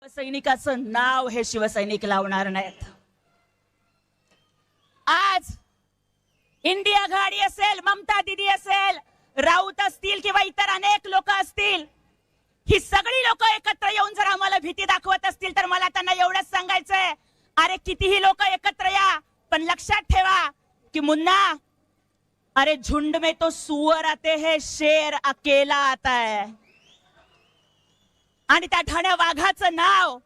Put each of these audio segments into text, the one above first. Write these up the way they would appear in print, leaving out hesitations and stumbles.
सैनिकाचं नाव हे शिवसैनिक लावणार नाहीत। आज इंडिया आघाडी असेल, ममता दीदी असेल, राऊत असतील किंवा इतर अनेक लोक असतील, ही सगळी लोक एकत्र येऊन जर आम्हाला भीती दाखवत असतील तर मला त्यांना एवढंच सांगायचंय, अरे कितीही लोक एकत्र या, पण लक्षात ठेवा कि मुन्ना, अरे झुंड में तो सुअर आते हैं, शेर अकेला आता है। आणि त्या ठाण्या वाघाचं नाव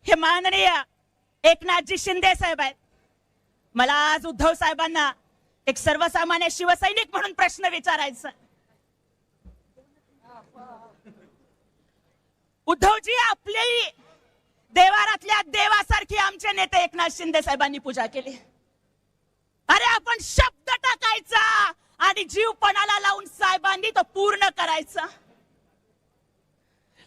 हे माननीय एकनाथजी शिंदे साहेब आहेत। मला आज उद्धव साहेबांना एक सर्वसामान्य शिवसैनिक म्हणून प्रश्न विचारायचा, उद्धवजी, आपली देवारातल्या देवासारखी आमचे नेते एकनाथ शिंदे साहेबांनी पूजा केली। अरे आपण शब्द टाकायचा आणि जीवपणाला लावून साहेबांनी तो पूर्ण करायचा।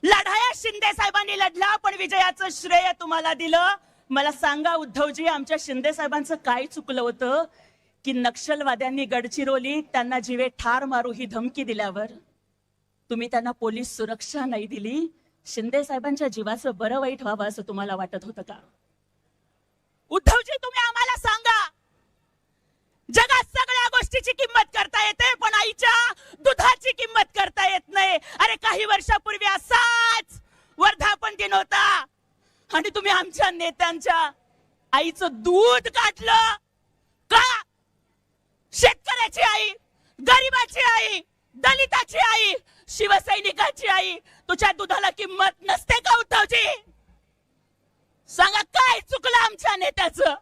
लढाया शिंदे साहेबांनी लढला, पण विजयाचं श्रेय तुम्हाला दिलं। मला सांगा उद्धवजी, आमच्या शिंदे साहेबांचं काय चुकलं होतं की नक्षलवाद्यांनी गडचिरोली त्यांना जीवे ठार मारू ही धमकी दिल्यावर तुम्ही त्यांना पोलीस सुरक्षा नाही दिली? शिंदे साहेबांच्या जीवाचं बरं वाईट व्हावं असं तुम्हाला वाटत होतं का? उद्धवजी, तुम्ही आम्हाला सांगा, जगात सगळ्या गोष्टीची किंमत करता येते, पण आईच्या दुधाची किंमत करता येत नाही। अरे काही वर्षापूर्वी असाच वर्धापन दिन होता आणि तुम्ही आमच्या नेत्यांच्या आईचं दूध काढलं का? शेतकऱ्याची आई, गरीबाची आई, दलिताची आई, शिवसैनिकाची आई, तुझ्या दुधाला किंमत नसते का उद्धवजी? सांगा, काय चुकलं आमच्या नेत्याचं?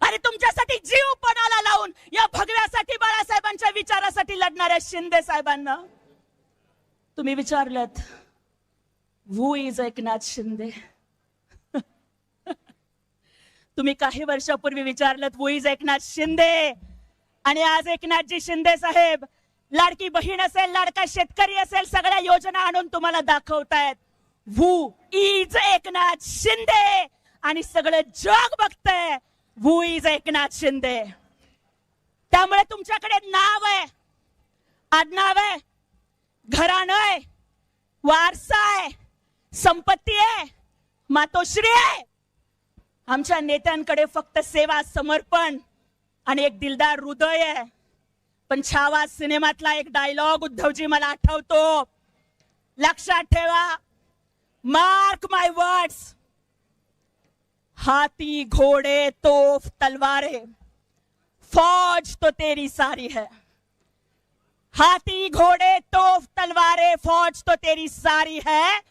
अरे तुमच्यासाठी जीव पणाला लावून या भगव्यासाठी, बाळासाहेबांच्या विचारासाठी लढणाऱ्या शिंदे साहेबांना तुम्ही विचारलत, हू इज एकनाथ शिंदे? तुम्ही काही वर्षापूर्वी विचारलत, हू इज एकनाथ शिंदे? आणि आज एकनाथजी शिंदे साहेब लाडकी बहीण असेल, लाडका शेतकरी असेल, सगळ्या योजना आणून तुम्हाला दाखवतायत, हू इज एकनाथ शिंदे, आणि सगळं जग बघतंय हू इज एकनाथ शिंदे। त्यामुळे तुमच्याकडे नाव आहे, आडनाव आहे, घराणं आहे, वारसा आहे, संपत्ती आहे, मातोश्री आहे। आमच्या नेत्यांकडे फक्त सेवा, समर्पण आणि एक दिलदार हृदय आहे। पण छावा सिनेमातला एक डायलॉग उद्धवजी मला आठवतो, लक्षात ठेवा, मार्क माय वर्ड्स, हाथी घोड़े तोफ तलवारें, फौज तो तेरी सारी है। हाथी घोड़े तोफ तलवारें, फौज तो तेरी सारी है।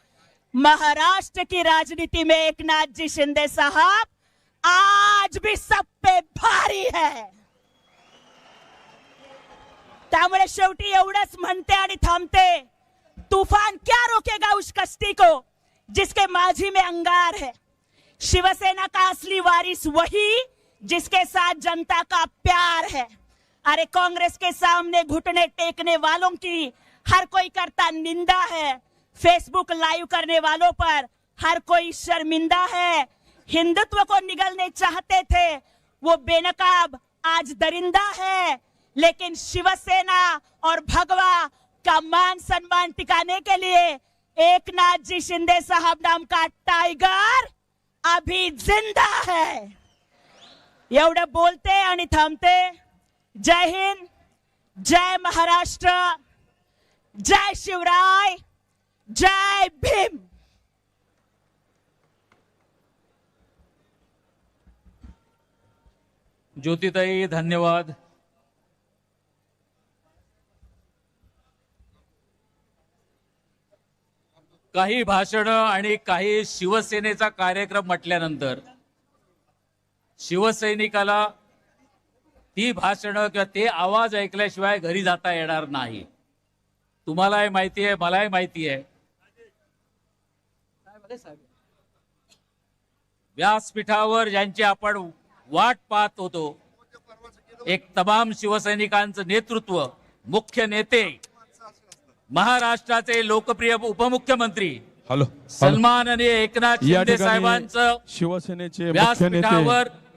महाराष्ट्र की राजनीति में एकनाथ जी शिंदे साहब आज भी सब पे भारी है। त्यामुळे शेवटी एवढंच म्हणते आणि थांबते, तूफान क्या रोकेगा उस कश्ती को जिसके माझी में अंगार है। शिवसेना का असली वारिस वही जिसके साथ जनता का प्यार है। अरे कांग्रेस के सामने घुटने टेकने वालों की हर कोई करता निंदा है, फेसबुक लाइव करने वालों पर हर कोई शर्मिंदा है। हिंदुत्व को निगलने चाहते थे वो बेनकाब आज दरिंदा है, लेकिन शिवसेना और भगवा का मान सम्मान टिकाने के लिए एकनाथ जी शिंदे साहब नाम का टाइगर अभी जिंदा है। एवढं बोलते आणि थांबते। जय हिंद, जय महाराष्ट्र, जय शिवराय, जय भीम। ज्योतिताई, धन्यवाद। काही भाषण आणि काही शिवसेनेचा कार्यक्रम म्हटल्यानंतर शिवसैनिकाला ती भाषणं किंवा ते आवाज ऐकल्याशिवाय घरी जाता येणार नाही। तुम्हालाही माहिती आहे, मलाही माहिती आहे। व्यासपीठावर ज्यांची आपण वाट पाहत होतो, एक तमाम शिवसैनिकांचं नेतृत्व, मुख्य नेते, महाराष्ट्राचे लोकप्रिय उपमुख्यमंत्री सन्माननीय एकनाथ शिंदे साहेबांचं शिवसेनेचे मुख्य व्यासपीठावर नेते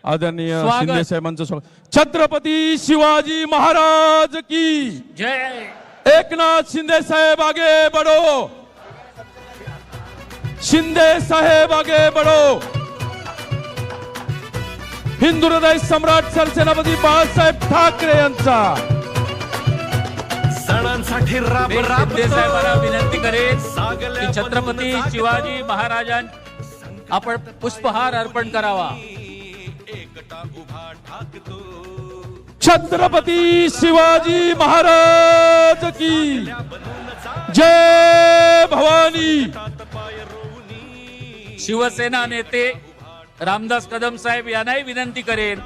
आदरणीय शिंदे साहेबांचं स्वागत। छत्रपती शिवाजी महाराज की जय। एकनाथ शिंदे साहेब आगे बढ़ो। शिंदे साहेब आगे बढ़ो. हिंदू हृदय सम्राट सरसेनापती बाळासाहेब ठाकरे यांचा सणांसाठी राब राब शिंदे साहेबांना विनंती करेन की छत्रपती शिवाजी महाराजां आपण पुष्पहार अर्पण करावा. एकटा उभा ठाकतो छत्रपती शिवाजी महाराज की जय भवानी. शिवसेना नेते रामदास कदम साहेब यांनाही विनंती करेन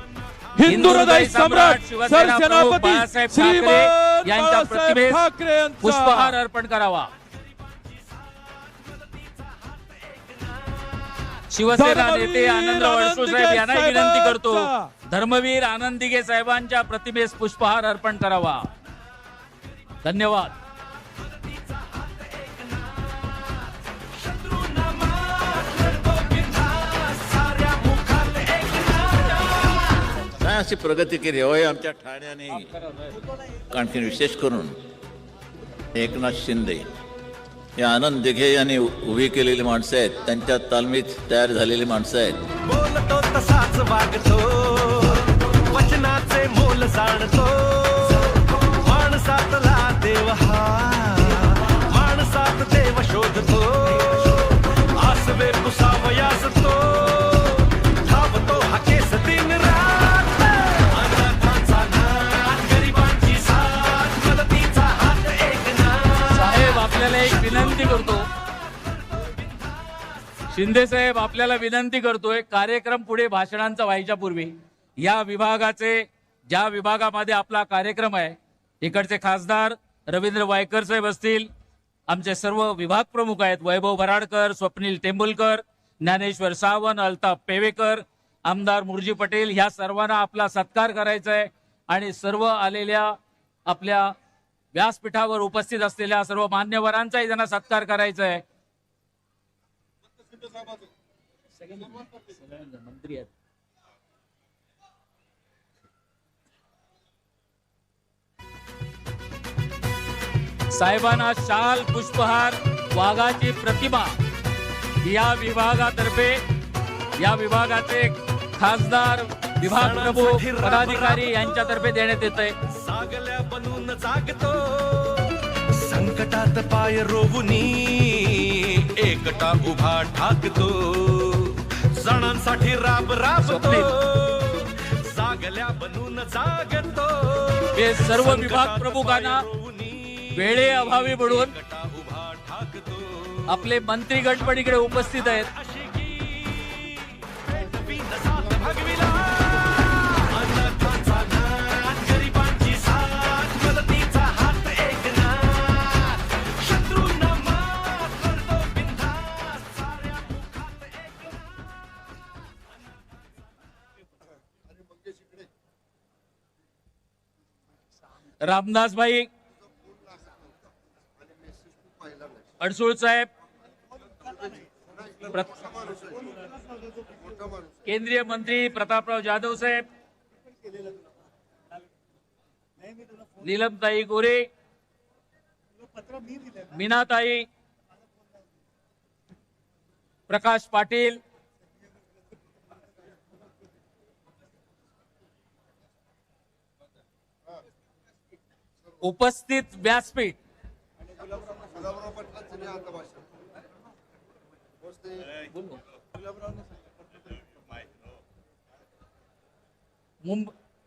हिंदू हृदय सम्राट शिवसेना प्रमुख सरसेनापती बाळासाहेब ठाकरे श्रीमान यांच्या बाळासाहेब प्रतिमेस ठाकरे यांचा पुष्पहार अर्पण करावा. शिवसेना नेते आनंदराव अडसूळ साहेब यांनाही विनंती करतो धर्मवीर आनंद दिघे साहेबांच्या प्रतिमेस पुष्पहार अर्पण करावा. धन्यवाद. काय अशी प्रगती केली होय आमच्या ठाण्याने. आणखी विशेष करून एकनाथ शिंदे हे आनंद दिघे यांनी उभी केलेली माणसं आहेत. त्यांच्या तालमीत तयार झालेली माणसं आहेत. बोलतो तसाच वागतो वचनाचे मोल जाणतो माणसातला देव हा माणसात देव शोधतो आसवे पुसावयास तो धावतो हा केस दिन रात अनाथांचा नाथ गरिबांची साथ मदतीचा हात एकनाथ. साहेब आपल्याला एक विनंती करतो. शिंदे साहेब आपल्याला विनंती करतोय कार्यक्रम पुढे भाषणांचा व्हायच्या पूर्वी या विभागाचे ज्या विभागामध्ये आपला कार्यक्रम आहे इकडचे खासदार रवींद्र वायकर साहेब असतील. आमचे सर्व विभाग प्रमुख आहेत वैभव भराडकर स्वप्नील टेंबुलकर ज्ञानेश्वर सावंत अल्ताफ पेवेकर आमदार मुरजी पटेल ह्या सर्वांना आपला सत्कार करायचा आहे आणि सर्व आलेल्या आपल्या व्यासपीठावर उपस्थित असलेल्या सर्व मान्यवरांचाही त्यांना सत्कार करायचा आहे. मंत्री आहेत. साहेबांना शाल पुष्पहार वाघाची प्रतिमा या विभागातर्फे या विभागाचे खासदार विभाग प्रमुख पदाधिकारी यांच्यातर्फे देण्यात येत आहे. सागल्या बनून जागतो संकटात पाय रोवुनी एकटा उभा ठाकतो सणांसाठी राब राबतो सागल्या बनून जागतो. हे सर्व विभाग प्रमुखांना वेळेअभावी म्हणून उभा ठाकतो आपले मंत्रीगण पण इकडे उपस्थित आहेत. भगविला अनाथांचा नाथ गरिबांची साथ मदतीचा हात एकनाथ शत्रूंना मात करतो बिनधास्त साऱ्या मुखात एकनाथ. रामदास भाई अडसूळ साहेब केंद्रीय मंत्री प्रतापराव जाधव साहेब नीलमताई गोरे मीनाताई प्रकाश पाटील उपस्थित व्यासपीठ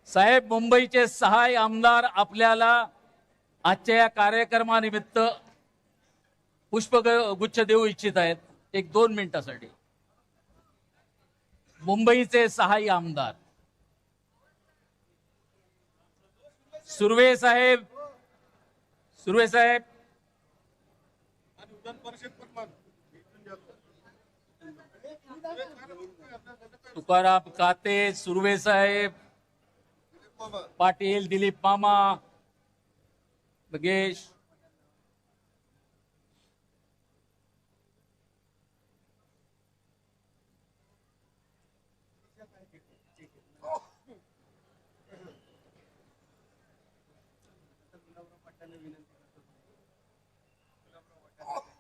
साहेब मुंबईचे सहाय आमदार आपल्याला आजच्या या कार्यक्रमानिमित्त पुष्पगुच्छ देऊ इच्छित आहेत. 1-2 मिनिटासाठी मुंबईचे सहाय्य आमदार सुर्वे साहेब तुकाराम काते सुर्वे साहेब पाटील दिलीप मामा बगेश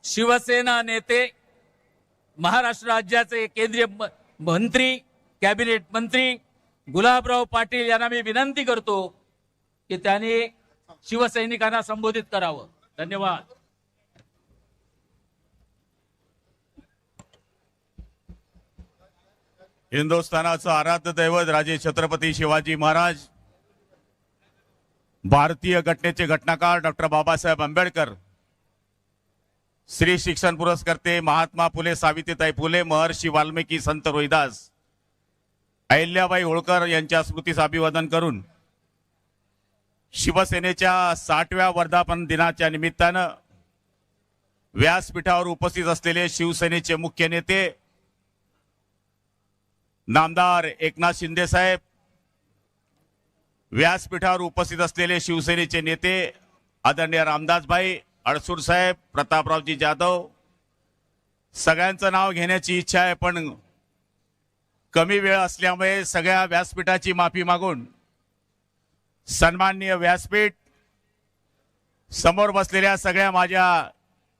शिवसेना नेते महाराष्ट्र राज्याचे केंद्रीय मंत्री, कॅबिनेट मंत्री गुलाबराव पाटील यांना मी विनंती करतो की त्यांनी शिवसैनिकांना संबोधित करावं. धन्यवाद. हिंदुस्थानाचं आराध्य दैवत राजे छत्रपती शिवाजी महाराज, भारतीय घटनेचे घटनाकार डॉक्टर बाबासाहेब आंबेडकर, श्री शिक्षण पुरस्कर्ते महात्मा फुले सावित्रीबाई फुले, महर्षी वाल्मिकी, संत रोहिदास, अहिल्याबाई होळकर यांच्या स्मृतीस अभिवादन करून शिवसेनेच्या 60व्या वर्धापन दिनाच्या निमित्तानं व्यासपीठावर उपस्थित असलेले शिवसेनेचे मुख्य नेते नामदार एकनाथ शिंदे साहेब, व्यासपीठावर उपस्थित असलेले शिवसेनेचे नेते आदरणीय रामदासभाई अडसूर साहेब, प्रतापरावजी जाधव, सगळ्यांचं नाव घेण्याची इच्छा आहे पण कमी वेळ असल्यामुळे सगळ्या व्यासपीठाची माफी मागून सन्माननीय व्यासपीठ, समोर बसलेल्या सगळ्या माझ्या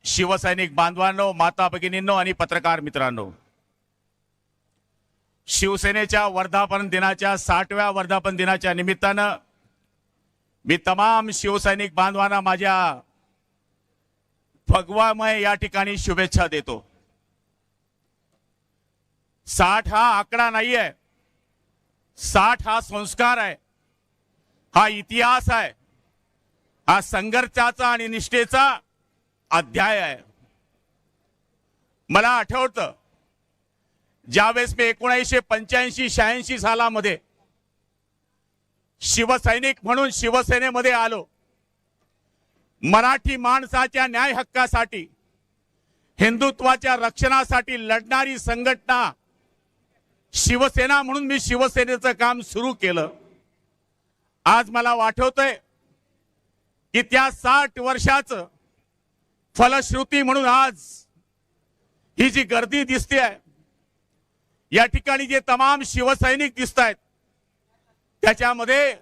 शिवसैनिक बांधवांनो, माता भगिनींनो आणि पत्रकार मित्रांनो, शिवसेनेच्या वर्धापन दिनाच्या 60व्या वर्धापन दिनाच्या निमित्तानं मी तमाम शिवसैनिक बांधवांना माझ्या भगवामय या ठिकाणी शुभेच्छा देतो. 60 हा आकडा नाहीये, 60 हा संस्कार आहे, हा इतिहास आहे, हा संघर्षाचा आणि निष्ठेचा अध्याय आहे. मला आठवतं ज्यावेळेस मी 1985-86 सालामध्ये शिवसैनिक म्हणून शिवसेनेमध्ये आलो, मराठी माणसाच्या न्याय हक्कासाठी, हिंदुत्वाच्या रक्षणासाठी लढणारी संघटना शिवसेना म्हणून मी शिवसेनेचं काम सुरू केलं. आज मला आठवतंय की त्या 60 वर्षाचं फलश्रुती म्हणून आज ही जी गर्दी दिसते आहे, या ठिकाणी जे तमाम शिवसैनिक दिसत आहेत त्याच्यामध्ये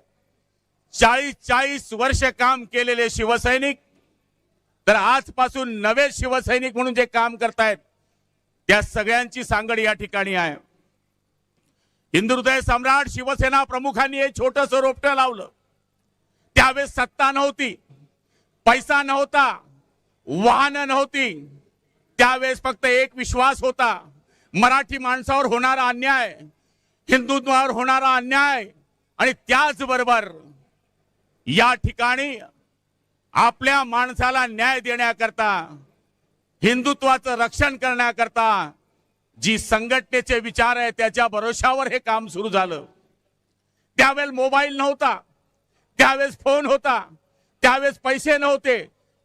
40 वर्ष काम केलेले शिवसैनिक, तर आजपासून नवे शिवसैनिक म्हणून जे काम करतायत त्या सगळ्यांची सांगड या ठिकाणी आहे. हिंदुहृदय सम्राट शिवसेना प्रमुखांनी हे छोटंसं रोपटं लावलं. त्यावेळेस सत्ता नव्हती, पैसा नव्हता, वाहनं नव्हती, त्यावेळेस फक्त एक विश्वास होता, मराठी माणसावर होणारा अन्याय, हिंदुत्वावर होणारा अन्याय आणि त्याचबरोबर या ठिकाणी आपल्या माणसाला न्याय देण्याकरता, हिंदुत्वाचं रक्षण करण्याकरता जी संघटनेचे विचार आहे त्याच्या भरोशावर हे काम सुरू झालं. त्यावेळेस मोबाईल नव्हता, त्यावेळेस फोन होता, त्यावेळेस पैसे नव्हते,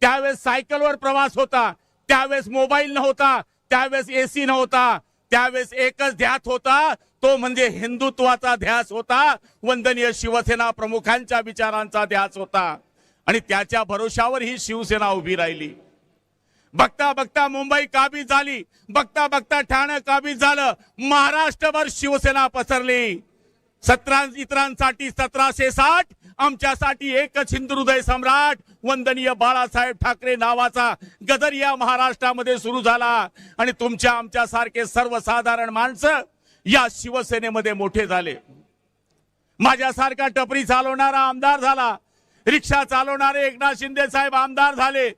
त्यावेळेस सायकलवर प्रवास होता, त्यावेळेस मोबाईल नव्हता, त्यावेळेस एसी नव्हता, त्यावेळेस एकच ध्यास होता, तो म्हणजे हिंदुत्वाचा ध्यास होता, वंदनीय शिवसेना प्रमुखांच्या विचारांचा ध्यास होता आणि त्याच्या भरोशावर ही शिवसेना उभी राहिली. बघता बघता मुंबई काबीज झाली, बघता बघता ठाणे काबीज झालं, महाराष्ट्रभर शिवसेना पसरली. इतरांसाठी 1760, आमच्यासाठी एकच हिंदुहृदय सम्राट वंदनीय बाळासाहेब ठाकरे नावाचा गदर या महाराष्ट्रामध्ये सुरू झाला आणि तुमच्या आमच्यासारखे सर्वसाधारण माणसं या शिवसेनेमध्ये मोठे झाले. माझ्यासारखा टपरी चालवणारा आमदार झाला, रिक्षा चालवणारे एकनाथ शिंदे साहेब आमदार झाले,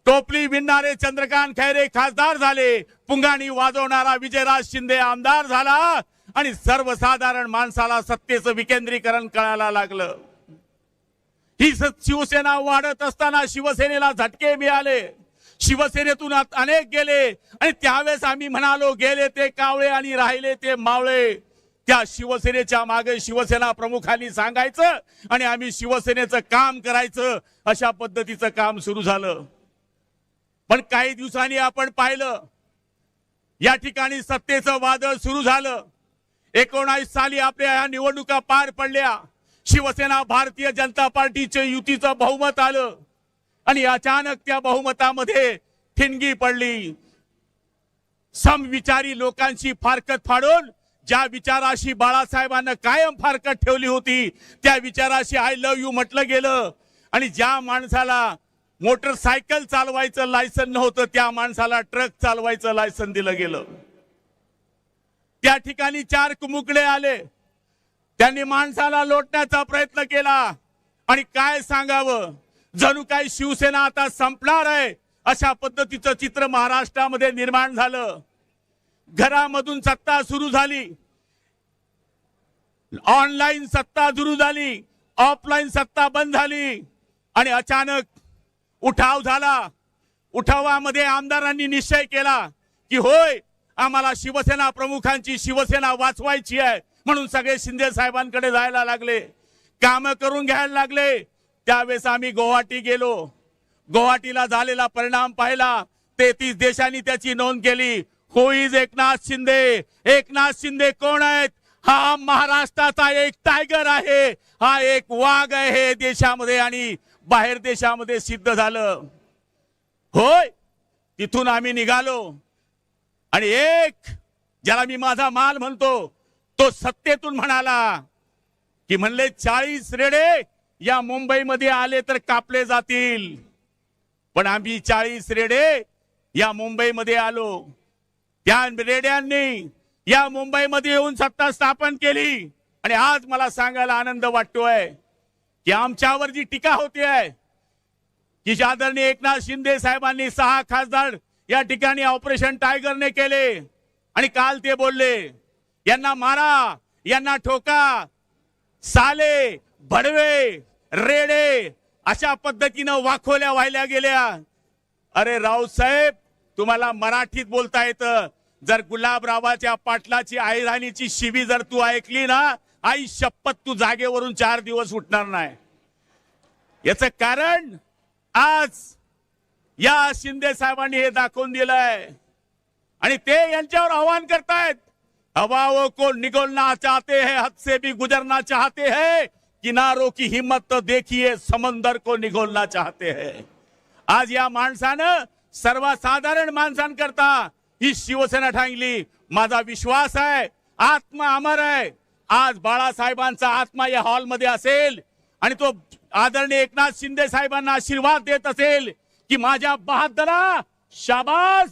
टोपली विणणारे चंद्रकांत खैरे खासदार झाले, पुंगाणी वाजवणारा विजयराज शिंदे आमदार झाला आणि सर्वसाधारण माणसाला सत्तेचं विकेंद्रीकरण कळायला लागलं. ही शिवसेना वाढत असताना शिवसेनेला झटके मिळाले, शिवसेनेतून अनेक गेले आणि त्यावेळेस आम्ही म्हणालो गेले ते कावळे आणि राहिले ते मावळे. त्या शिवसेनेच्या मागे शिवसेना प्रमुखांनी सांगायचं आणि आम्ही शिवसेनेचं काम करायचं, अशा पद्धतीचं काम सुरू झालं. पण काही दिवसांनी आपण पाहिलं या ठिकाणी सत्तेचं वादळ सुरू झालं. 19 साली आपल्या या निवडणुका पार पडल्या, शिवसेना भारतीय जनता पार्टीचे युतीचं बहुमत आलं आणि अचानक त्या बहुमतामध्ये ठिणगी पडली. समविचारी लोकांची फारकत फाडून ज्या विचाराशी बाळासाहेबांना कायम फारकत ठेवली होती त्या विचाराशी आय लव्ह यू म्हटलं गेलं आणि ज्या माणसाला मोटरसायकल चालवायचं लायसन नव्हतं, त्या माणसाला ट्रक चालवायचं लायसन दिलं गेलं. त्या ठिकाणी 4 कुमुकले आले, त्यांनी माणसाला लोटण्याचा प्रयत्न केला आणि काय सांगावं, जणू काही शिवसेना आता संपणार आहे अशा पद्धतीचं चित्र महाराष्ट्रामध्ये निर्माण झालं. घरामधून सत्ता सुरू झाली, ऑनलाईन सत्ता सुरू झाली, ऑफलाईन सत्ता बंद झाली आणि अचानक उठाव झाला. उठावामध्ये आमदारांनी निश्चय केला की होय, आम्हाला शिवसेना प्रमुखांची शिवसेना वाचवायची आहे, म्हणून सगळे शिंदे साहेबांकडे जायला लागले, काम करून घ्यायला लागले. त्यावेळेस आम्ही गुवाहाटी गेलो. गुवाहाटीला झालेला परिणाम पाहिला. 33 देशांनी त्याची नोंद केली. हु इज एकनाथ शिंदे? एकनाथ शिंदे कोण आहेत? हा महाराष्ट्राचा एक टायगर आहे, हा एक वाघ आहे देशामध्ये आणि बाहेर देशामध्ये सिद्ध झालं. होय, तिथून आम्ही निघालो आणि एक ज्याला मी माझा माल म्हणतो, तो सत्तेतून म्हणाला की म्हणले 40 रेडे या मुंबईमध्ये आले तर कापले जातील. पण आम्ही 40 रेडे या मुंबईमध्ये आलो. त्या रेड्यांनी या मुंबईमध्ये येऊन सत्ता स्थापन केली आणि आज मला सांगायला आनंद वाटतोय की आमच्यावर जी टीका होते आहे की आदरणीय एकनाथ शिंदे साहेबांनी 6 खासदार या ठिकाणी ऑपरेशन टायगरने केले आणि काल ते बोलले यांना मारा, यांना ठोका, साले, भडवे, रेडे अशा पद्धतीनं वाखोल्या वाहिल्या गेल्या. अरे रावसाहेब, तुम्हाला मराठीत बोलता येतं. जर गुलाबरावाच्या पाटलाची आईराणीची शिवी जर तू ऐकली ना, आई शपथ तू जागेवरून 4 दिवस उठणार नाही. याचं कारण आज या शिंदे साहेबांनी हे दाखवून दिलंय आणि ते यांच्यावर आव्हान करतायत. हवाओं को निगलना चाहते हैं, हद से भी गुजरना चाहते हैं, किनारों की हिम्मत तो देखिए, समंदर को निगोलना चाहते हैं. आज या माणसानं सर्वसाधारण माणसांकरता ही शिवसेना ठांगली. माझा विश्वास आहे आत्मा अमर आहे. आज बाळासाहेबांचा आत्मा या हॉलमध्ये असेल आणि तो आदरणीय एकनाथ शिंदे साहेबांना आशीर्वाद देत असेल की माझ्या बहादरा, शाबास,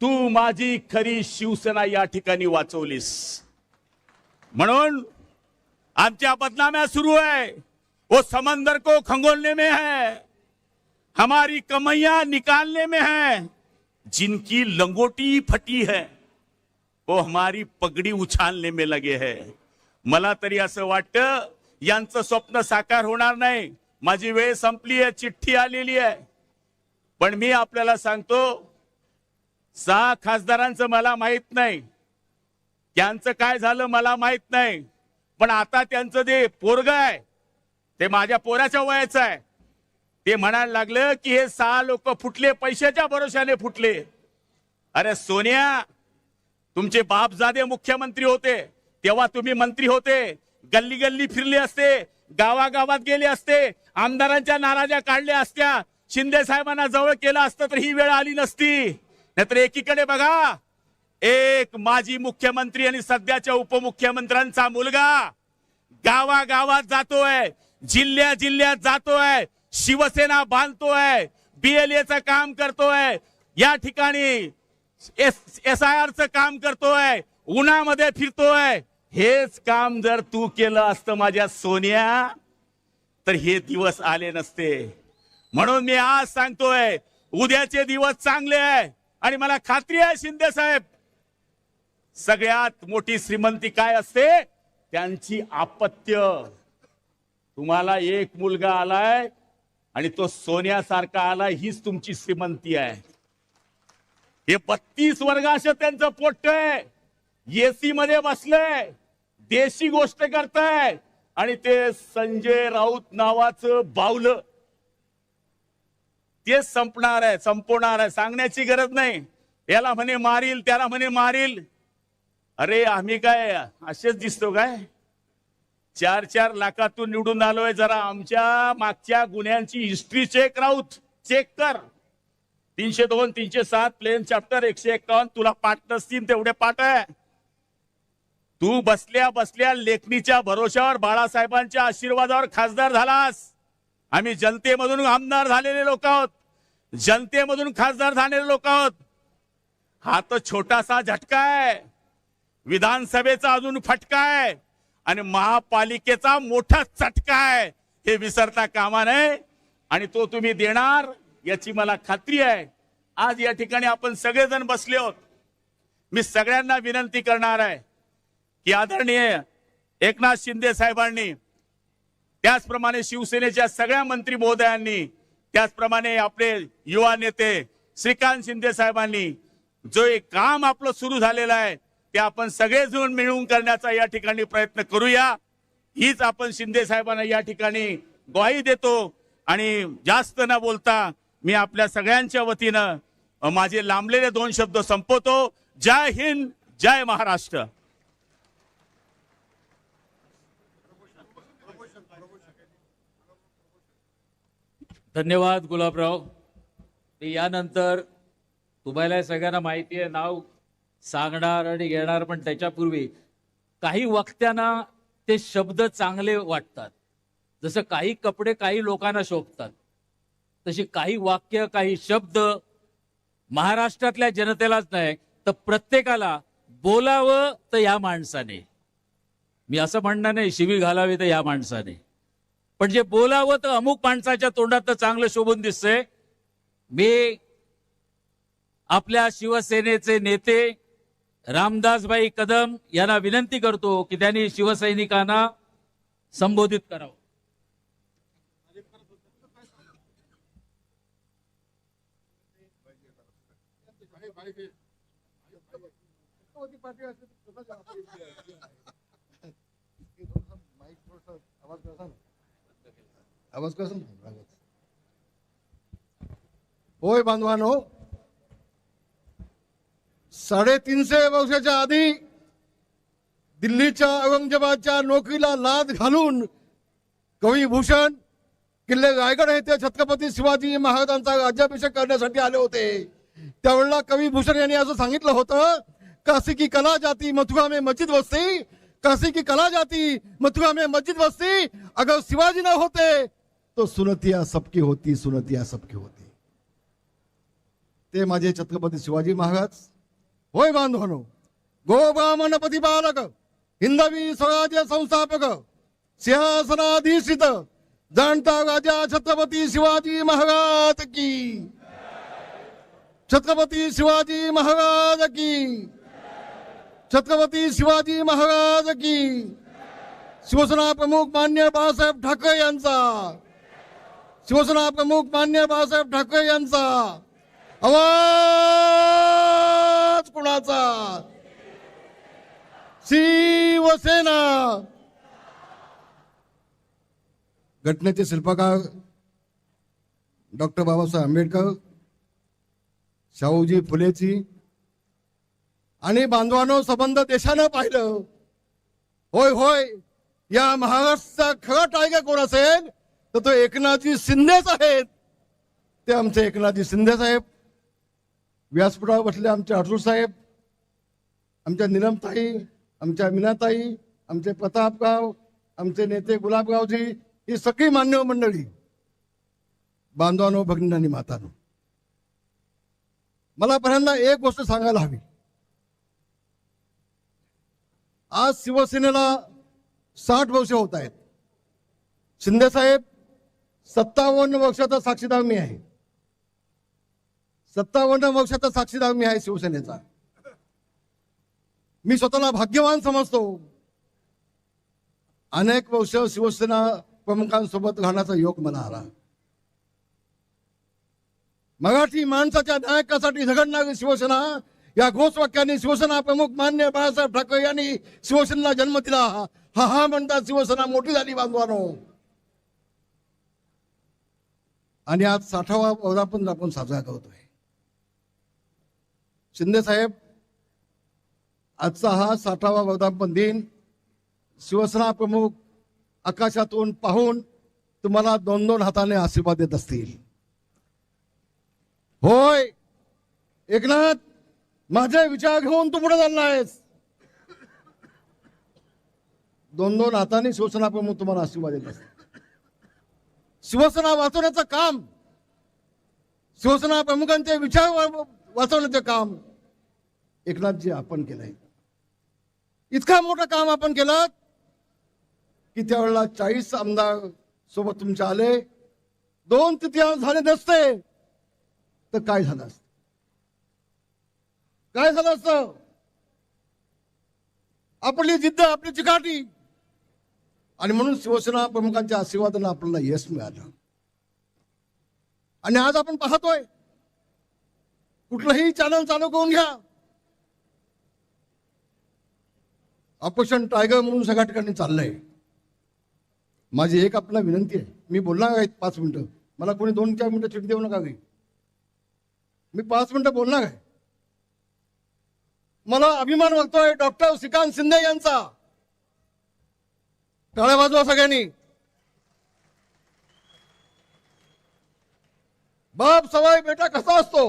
तू माझी खरी शिवसेना या ठिकाणी वाचवलीस. म्हणून आमच्या बदनाम्या सुरू है, वो समंदर को खंगोलने में है, हमारी कमैया निकालने में है. जिनकी लंगोटी फटी है वो हमारी पगड़ी उछालने में लगे है. मला तरी असं वाटतं यांचं स्वप्न साकार होणार नाही. माझी वेळ संपली आहे, चिठ्ठी आलेली आहे. पण मी आपल्याला सांगतो, 6 खासदारांचं मला माहित नाही, त्यांचं काय झालं मला माहित नाही. पण आता त्यांचं जे पोरग आहे ते माझ्या पोराच्या वयाचं आहे. ते म्हणायला लागलं की हे 6 लोक फुटले, पैशाच्या भरोशाने फुटले. अरे सोनिया, तुमचे बापजादे मुख्यमंत्री होते तेव्हा तुम्ही मंत्री होते, गल्ली गल्ली फिरले असते, गावागावात गेले असते, आमदारांच्या नाराज्या काढल्या असत्या, शिंदे साहेबांना जवळ केलं असतं तर ही वेळ आली नसती. नाहीतर एकीकडे बघा, एक माजी मुख्यमंत्री आणि सध्याच्या उपमुख्यमंत्र्यांचा मुलगा गावागावात जातोय, जिल्ह्या जिल्ह्यात जातोय, शिवसेना बांधतोय, BLAचं काम करतोय, या ठिकाणी SIRचं काम करतोय, उन्हामध्ये फिरतोय. हेच काम जर तू केलं असतं माझ्या सोनिया तर हे दिवस आले नसते. म्हणून मी आज सांगतोय उद्याचे दिवस चांगले आहे आणि मला खात्री आहे शिंदे साहेब, सगळ्यात मोठी श्रीमंती काय असते? त्यांची अपत्य. तुम्हाला एक मुलगा आलाय आणि तो सोन्यासारखा आलाय, हीच तुमची श्रीमंती आहे. हे 32 वर्गाचं त्यांचं पोट आहे, AC मध्ये बसलंय, देशी गोष्ट करताय आणि ते संजय राऊत नावाचं बावलं ते संपणार आहे, संपवणार आहे. सांगण्याची गरज नाही. याला म्हणे मारील, त्याला म्हणे मारील. अरे आम्ही काय असेच दिसतो काय? 4-4 लाखातून निवडून आलोय. जरा आमच्या मागच्या गुन्ह्यांची हिस्ट्री चेक, राऊत चेक कर. 302, 307 प्लेन चॅप्टर 151 तुला पाठ नसतील तेवढे पाठ आहे. तू बसल्या बसल्या लेखणीच्या भरोशावर बाळासाहेबांच्या आशीर्वादावर खासदार झालास. आम्ही जनतेमधून आमदार झालेले लोक आहोत, जनतेमधून खासदार झालेले लोक आहोत. हा तर छोटासा झटका आहे, विधानसभेचा अजून फटका आहे आणि महापालिकेचा मोठा चटका आहे. हे विसरता कामा नये आणि तो तुम्ही देणार याची मला खात्री आहे. आज या ठिकाणी आपण सगळेजण बसले आहोत. मी सगळ्यांना विनंती करणार आहे की आदरणीय एकनाथ शिंदे साहेबांनी, त्याचप्रमाणे शिवसेनेच्या सगळ्या मंत्री महोदयांनी, त्याचप्रमाणे आपले युवा नेते श्रीकांत शिंदे साहेबांनी जो एक काम आपलं सुरू झालेलं आहे ते आपण सगळेजण मिळून करण्याचा या ठिकाणी प्रयत्न करूया. हीच आपण शिंदे साहेबांना या ठिकाणी ग्वाही देतो. आणि जास्त न बोलता मी आपल्या सगळ्यांच्या वतीनं माझे लांबलेले 2 शब्द संपवतो. जय हिंद, जय महाराष्ट्र. धन्यवाद गुलाबराव. यानंतर तुम्हाला सगळ्यांना माहिती आहे, नाव सांगणार आणि घेणार, पण त्याच्यापूर्वी काही वक्त्यांना ते शब्द चांगले वाटतात. जसं काही कपडे काही लोकांना शोभतात, तशी काही वाक्य काही शब्द महाराष्ट्रातल्या जनतेलाच नाही तर प्रत्येकाला बोलावं तर या माणसाने. मी असं म्हणणार नाही शिवी घालावी तर या माणसाने, पण जे बोलावं तर अमुक माणसाच्या तोंडात तर चांगलं शोभून दिसतंय. मी आपल्या शिवसेनेचे नेते रामदासभाई कदम यांना विनंती करतो की त्यांनी शिवसैनिकांना संबोधित करावं. होय बांधवानो, 350 वर्षाच्या आधी दिल्लीच्या औरंगजेबाच्या नोकरीला लाद घालून कविभूषण किल्ले रायगड येथे छत्रपती शिवाजी महाराजांचा राज्याभिषेक करण्यासाठी आले होते. त्यावेळेला कविभूषण यांनी असं सांगितलं होतं, काशी की कला जाती मथुरा में मस्जिद बसती, काशी की कला जाती मथुरा में मस्जिद बसती, अगर शिवाजी न होते तो सुनतिया सबकी होती, सुनतिया सबकी होती. ते माझे छत्रपती शिवाजी महाराज. होय बांधवानो, गो ब्राह्मण प्रतिपालक, हिंदवी स्वराज्य संस्थापक, सिंहासनाधीशित जाणता राजा छत्रपती शिवाजी महाराज की, छत्रपती शिवाजी महाराज की, छत्रपती शिवाजी महाराज की. शिवसेना प्रमुख मान्य बाळासाहेब ठाकरे यांचा, शिवसेना प्रमुख मान्य बाळासाहेब ठाकरे यांचा आवाज कुणाचा? शिवसेना. घटनेचे शिल्पकार डॉक्टर बाबासाहेब आंबेडकर, शाहूजी फुलेची आणि बांधवानो संबंध देशानं पाहिलं. होय होय, या महाराष्ट्राचा खरा टायगर कोण असेल तर तो एकनाथजी शिंदेच आहेत. ते आमचे एकनाथजी शिंदे साहेब. व्यासपीठावर बसले आमचे अटूर साहेब, आमच्या नीलमताई, आमच्या मीनाताई, आमचे प्रतापराव, आमचे नेते गुलाबरावजी, ही सगळी मान्य मंडळी. बांधवानो, भगिनींनी, मातानो, मला पहिल्यांदा एक गोष्ट सांगायला हवी. आज शिवसेनेला 60 वर्ष होत आहेत. शिंदे साहेब 57 वर्षाचा साक्षीदार मी आहे. 57 वर्षाचा साक्षीदार मी आहे शिवसेनेचा. मी स्वतःला भाग्यवान समजतो. अनेक वर्ष शिवसेना प्रमुखांसोबत राहण्याचा योग मला आला. मराठी माणसाच्या नायकासाठी झगडणारी शिवसेना या घोषवाक्याने शिवसेना प्रमुख मान्य बाळासाहेब ठाकरे यांनी शिवसेनेला जन्म दिला. हा म्हणतात शिवसेना मोठी झाली बांधवानो. आणि आज 60वा वर्धापन आपण साजरा करतोय. शिंदे साहेब, आजचा हा 60वा वर्धापन दिन शिवसेना प्रमुख आकाशातून पाहून तुम्हाला 2-2 हाताने आशीर्वाद देत असतील. होय एकनाथ, माझे विचार घेऊन तू पुढे चाललायस. 2-2 हाताने शिवसेना प्रमुख तुम्हाला आशीर्वाद देत असतील. शिवसेना वाचवण्याचं काम, शिवसेना प्रमुखांचे विचार वाचवण्याचं काम एकनाथजी आपण केलंय. इतका मोठं काम आपण केलं की त्यावेळेला 40 आमदार सोबत तुमच्या आले, 2/3 झाले नसते तर काय झालं असतं, काय झालं असतं. आपली जिद्द, आपली चिकाटी, आणि म्हणून शिवसेना प्रमुखांच्या आशीर्वादानं आपल्याला यश मिळालं. आणि आज आपण पाहतोय, कुठलंही चॅनल चालू करून घ्या, ऑपरेशन टायगर म्हणून सगळ्या ठिकाणी चाललंय. माझी एक आपल्याला विनंती आहे, मी बोलणार आहे 5 मिनिटं, मला कोणी 2-4 मिनिटं चिठी देऊ नका. मी 5 मिनिटं बोलणार आहे. मला अभिमान वाटतोय डॉक्टर श्रीकांत शिंदे यांचा. टाळ्या वाजवा सगळ्यांनी. बाप सवाई बेटा कसा असतो,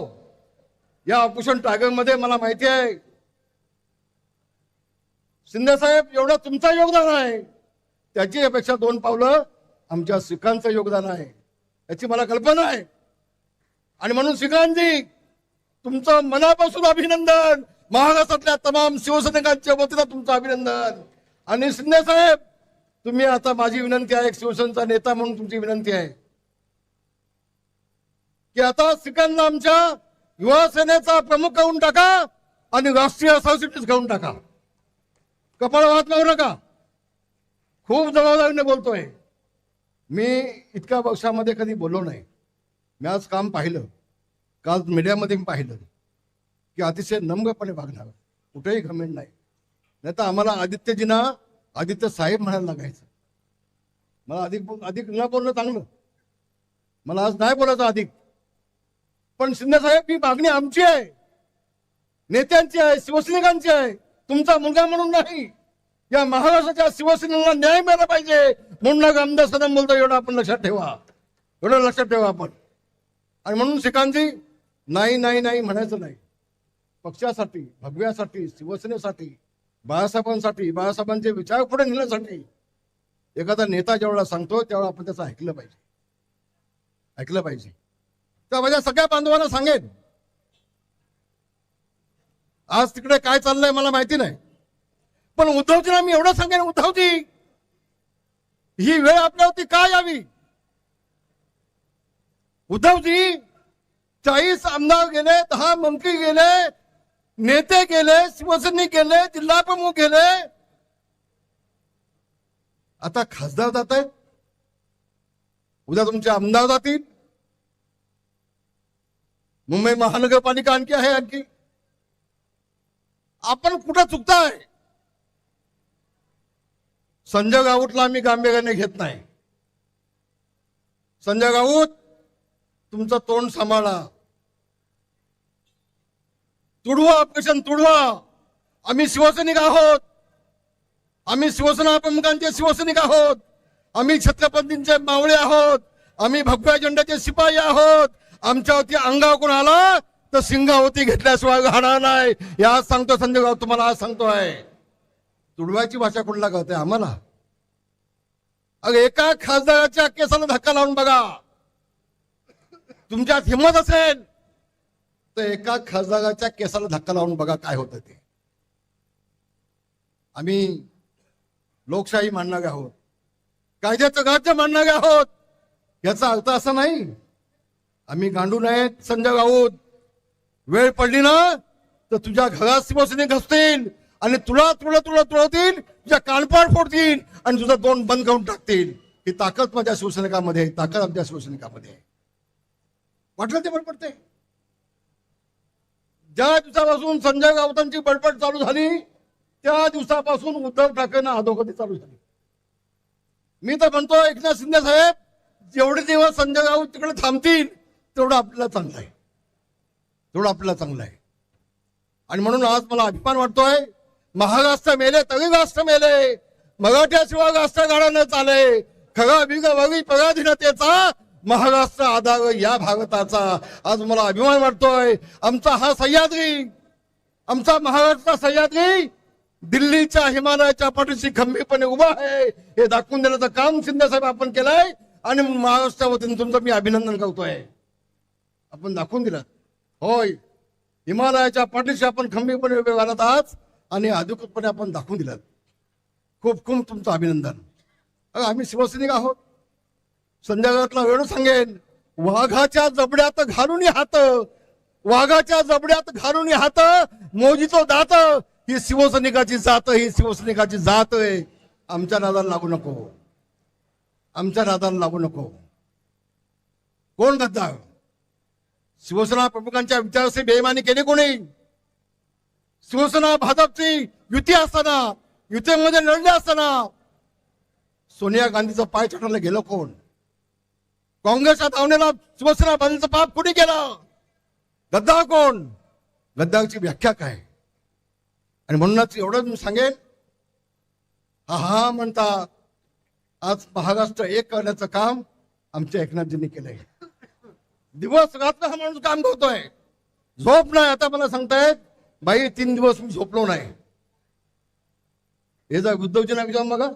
या ऑपरेशन टायगर मध्ये मला माहिती आहे. शिंदे साहेब एवढं तुमचं योगदान आहे, त्याची अपेक्षा 2 पावलं आमच्या श्रीकांतचं योगदान आहे, याची मला कल्पना आहे. आणि म्हणून श्रीकांतजी, तुमचं मनापासून अभिनंदन. महाराष्ट्रातल्या तमाम शिवसैनिकांच्या वतीनं तुमचं अभिनंदन. आणि शिंदे साहेब, तुम्ही आता, माझी विनंती आहे, एक शिवसेनेचा नेता म्हणून तुमची विनंती आहे की आता श्रीकांतला आमच्या युवा सेनेचा प्रमुख करून टाका आणि राष्ट्रीय सरचिटणीस करून टाका. कपाळ वाहत लावू नका. खूप जबाबदारीने बोलतोय मी. इतक्या वर्षामध्ये कधी बोललो नाही. मी आज काम पाहिलं, काल मीडियामध्ये मी पाहिलं की अतिशय नम्रपणे वागणार, कुठेही घमेंड नाही. नाही तर आम्हाला आदित्यजींना आदित्य साहेब म्हणायला लागायचं. मला अधिक न बोलणं चांगलं, मला आज नाही बोलायचं अधिक. पण शिंदे साहेब, ही मागणी आमची आहे, नेत्यांची आहे, शिवसैनिकांची आहे, तुमचा मुलगा म्हणून नाही. या महाराष्ट्राच्या शिवसेनेला न्याय मिळाला पाहिजे म्हणून आमदार सदन बोलतो. एवढं आपण लक्षात ठेवा, एवढं लक्षात ठेवा आपण. आणि म्हणून श्रीकांतजी, नाही नाही नाही म्हणायचं नाही. पक्षासाठी, भगव्यासाठी, शिवसेनेसाठी, बाळासाहेबांसाठी, बाळासाहेबांचे विचार पुढे नेण्यासाठी एखादा नेता जेवढा सांगतो तेवढा आपण त्याचं ऐकलं पाहिजे, ऐकलं पाहिजे. तर माझ्या सगळ्या बांधवांना सांगेन, आज तिकडे काय चाललंय मला माहिती नाही, पण उद्धवजींना मी एवढं सांगेन, उद्धवजी, ही वेळ आपल्यावरती का यावी. उद्धवजी, 40 आमदार गेले, 10 मंत्री गेले, नेते गेले, शिवसैनिक गेले, जिल्हा प्रमुख गेले, आता खासदार जात आहेत, उद्या तुमचे आमदार जातील, मुंबई महानगरपालिका आणखी आहे. आणखी आपण कुठं चुकताय. संजय राऊतला आम्ही गांभीर्याने घेत नाही. संजय राऊत, तुमचं तोंड सांभाळा, तुडवा ऑपरेशन तुडवा. आम्ही शिवसैनिक आहोत, आम्ही शिवसेना प्रमुखांचे शिवसैनिक आहोत, आम्ही छत्रपतींचे मावळे आहोत, आम्ही भगव्या झेंड्याचे शिपाई आहोत. आमच्यावरती अंगावर कोण आला तर सिंगावती घेतल्याशिवाय राहणार नाही. या आज सांगतो संजय राऊत, तुम्हाला आज सांगतोय. तुडवायची भाषा कुठला कळते आम्हाला. अगं, एका खासदाराच्या केसाला धक्का लावून बघा. तुमच्यात हिंमत असेल तर एका खासदाराच्या केसाला धक्का लावून बघा काय होतं ते. आम्ही लोकशाही मानणारे आहोत, कायद्याचं राज्य मानणारे आहोत. याचा अर्थ असा नाही आम्ही गांडू नाहीत. संजय राऊत, वेळ पडली ना तर तुझ्या घरात शिवसैनिक असतील आणि तुला तुळवतील, तुझ्या कानपाड फोडतील आणि तुझा तोंड बंद करून टाकतील. ही ताकद माझ्या शिवसैनिकामध्ये आहे, ताकद आमच्या शिवसैनिकामध्ये आहे. वाटलं ते बडबडते. ज्या दिवसापासून संजय राऊतांची बडबड चालू झाली त्या दिवसापासून उद्धव ठाकरेंना अधोगती चालू झाली. मी तर म्हणतो, एकनाथ शिंदे साहेब, जेवढे दिवस संजय राऊत तिकडे थांबतील तेवढं आपल्याला चांगलं आहे, तेवढं आपल्याला चांगलं आहे. आणि म्हणून आज मला अभिमान वाटतोय, महाराष्ट्र मेले तरी राष्ट्र मेले, मराठ्याशिवाय राष्ट्र गाडा न चाले, खरा बिगवरी पराधीनतेचा महाराष्ट्र आधार या भारताचा. आज मला अभिमान वाटतोय. आमचा हा सह्याद्री, आमचा महाराष्ट्राचा सह्याद्री दिल्लीच्या हिमालयाच्या पाठीशी खंबीरपणे उभा आहे हे दाखवून देण्याचं काम शिंदे साहेब आपण केलंय. आणि महाराष्ट्राच्या वतीने तुमचं मी अभिनंदन करतोय. आपण दाखवून दिलं होय, हिमालयाच्या पाठीशी आपण खंबीरपणे उभे राहत आहात आणि अधिकृतपणे आपण दाखवून दिलं. खूप खूप तुमचं अभिनंदन. आम्ही शिवसैनिक आहोत. संध्याकाळातला वेळ सांगेन, वाघाच्या जबड्यात घालून हात, वाघाच्या जबड्यात घालून हात, मोजीतो दात, ही शिवसैनिकाची जात, ही शिवसैनिकाची जात आहे. आमच्या नादाला लागू नको, आमच्या नादाला लागू नको. कोण गद्दार? शिवसेना प्रमुखांच्या विचाराशी बेईमानी केली कोणी? शिवसेना भाजपची युती असताना, युतीमध्ये लढले असताना सोनिया गांधीचं पाय छाटायला गेलं कोण? काँग्रेसच्या धावणीला शिवसेना बांधीचं पाप कुणी केलं? गद्दार कोण? गद्दारची व्याख्या काय? आणि म्हणूनच एवढं मी सांगेन, हा म्हणता आज महाराष्ट्र एक करण्याचं काम आमच्या एकनाथजींनी केलंय. दिवस रात्र हा माणूस काम करतोय, झोप नाही. आता मला सांगतायत बाई 3 दिवस मी झोपलो नाही. हे जर उद्धवजींना विचारून बघा,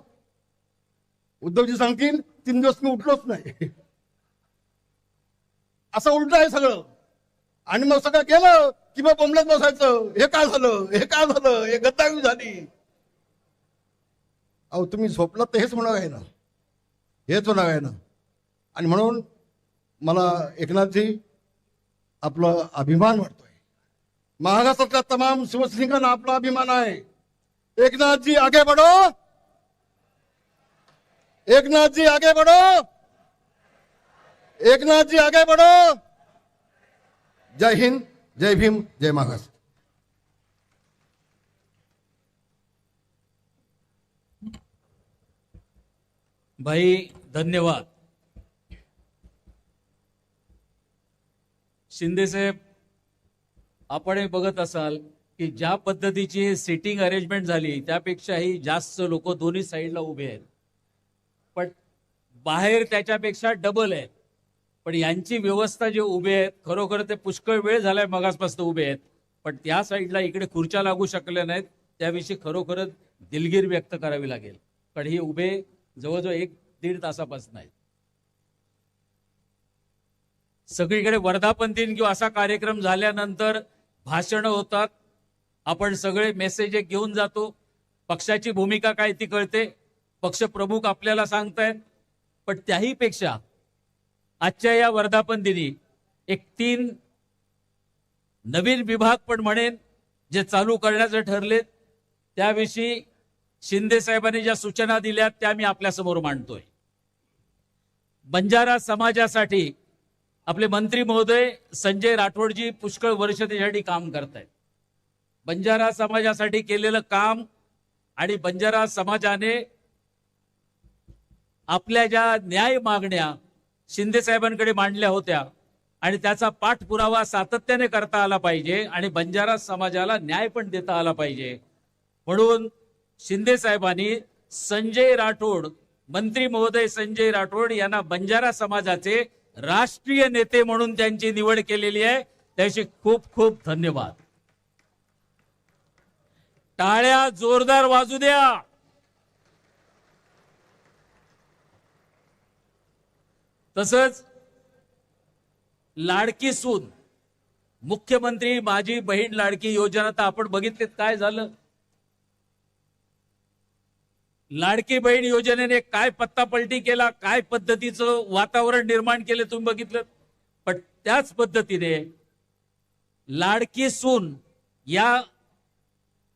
उद्धवजी सांगतील 3 दिवस मी उठलोच नाही. असं उलट आहे सगळं. आणि मग सगळं केलं की मग बोंबलत बसायचं, हे काय झालं, हे काय झालं, हे गद्दारी झाली. अहो तुम्ही झोपलात तर हेच होणार आहे ना, हेच होणार आहे ना. आणि म्हणून मला एकनाथजी आपला अभिमान वाटतोय. महाराष्ट्रातल्या तमाम शिवसैनिकांना आपला अभिमान आहे. एकनाथजी आगे बढ़ो, एकनाथजी आगे बढ़ो, एकनाथजी आगे बढ़ो. जय हिंद, जय भीम, जय महाराष्ट्र. भाई धन्यवाद. शिंदे साहेब, आपण बघत असाल की ज्या पद्धतीची सिटिंग अरेंजमेंट झाली त्यापेक्षाही जास्त लोक दोन्ही साईडला उभे आहेत, पण बाहेर त्याच्यापेक्षा डबल आहेत. पण यांची व्यवस्था जे उभे आहेत, खरोखर ते पुष्कळ वेळ झालाय मगासपासून उभे आहेत, पण त्या साईडला इकडे खुर्च्या लागू शकल्या नाहीत. त्याविषयी खरोखरच दिलगीर व्यक्त करावी लागेल, पण हे उभे जवळजवळ 1-1.5 तासापासून आहेत. सगळीकडे वर्धापन दिन किंवा असा कार्यक्रम झाल्यानंतर भाषणं होतात, आपण सगळे मेसेज घेऊन जातो, पक्षाची भूमिका काय ती कळते, पक्षप्रमुख आपल्याला सांगतायत. पण त्याही पेक्षा आजच्या या वर्धापन दिनी 3 नवीन विभाग पण म्हणेन जे चालू करण्याचे ठरलेत, त्याविषयी शिंदे साहेबांनी ज्या सूचना दिल्या त्या मी आपल्या समोर मांडतोय. बंजारा समाजासाठी आपले मंत्री महोदय संजय राठोडजी पुष्कळ वर्ष त्यासाठी काम करतायत. बंजारा समाजासाठी केलेलं काम आणि बंजारा समाजाने आपल्या ज्या न्याय मागण्या शिंदे साहेबांकडे मांडल्या होत्या आणि त्याचा पाठपुरावा सातत्याने करता आला पाहिजे आणि बंजारा समाजाला न्याय पण देता आला पाहिजे. म्हणून शिंदे साहेबांनी संजय राठोड, मंत्री महोदय संजय राठोड यांना बंजारा समाजाचे राष्ट्रीय नेते म्हणून त्यांची निवड केलेली आहे. त्याची खूप खूप धन्यवाद. टाळ्या जोरदार वाजू द्या. तसंच लाडकी सून, मुख्यमंत्री माझी बहीण लाडकी योजना तर आपण बघितलीत काय झालं. लाडकी बहीण योजनेने काय पत्तापलटी केला, काय पद्धतीचं वातावरण निर्माण केलं तुम्ही बघितलं. पण त्याच पद्धतीने लाडकी सून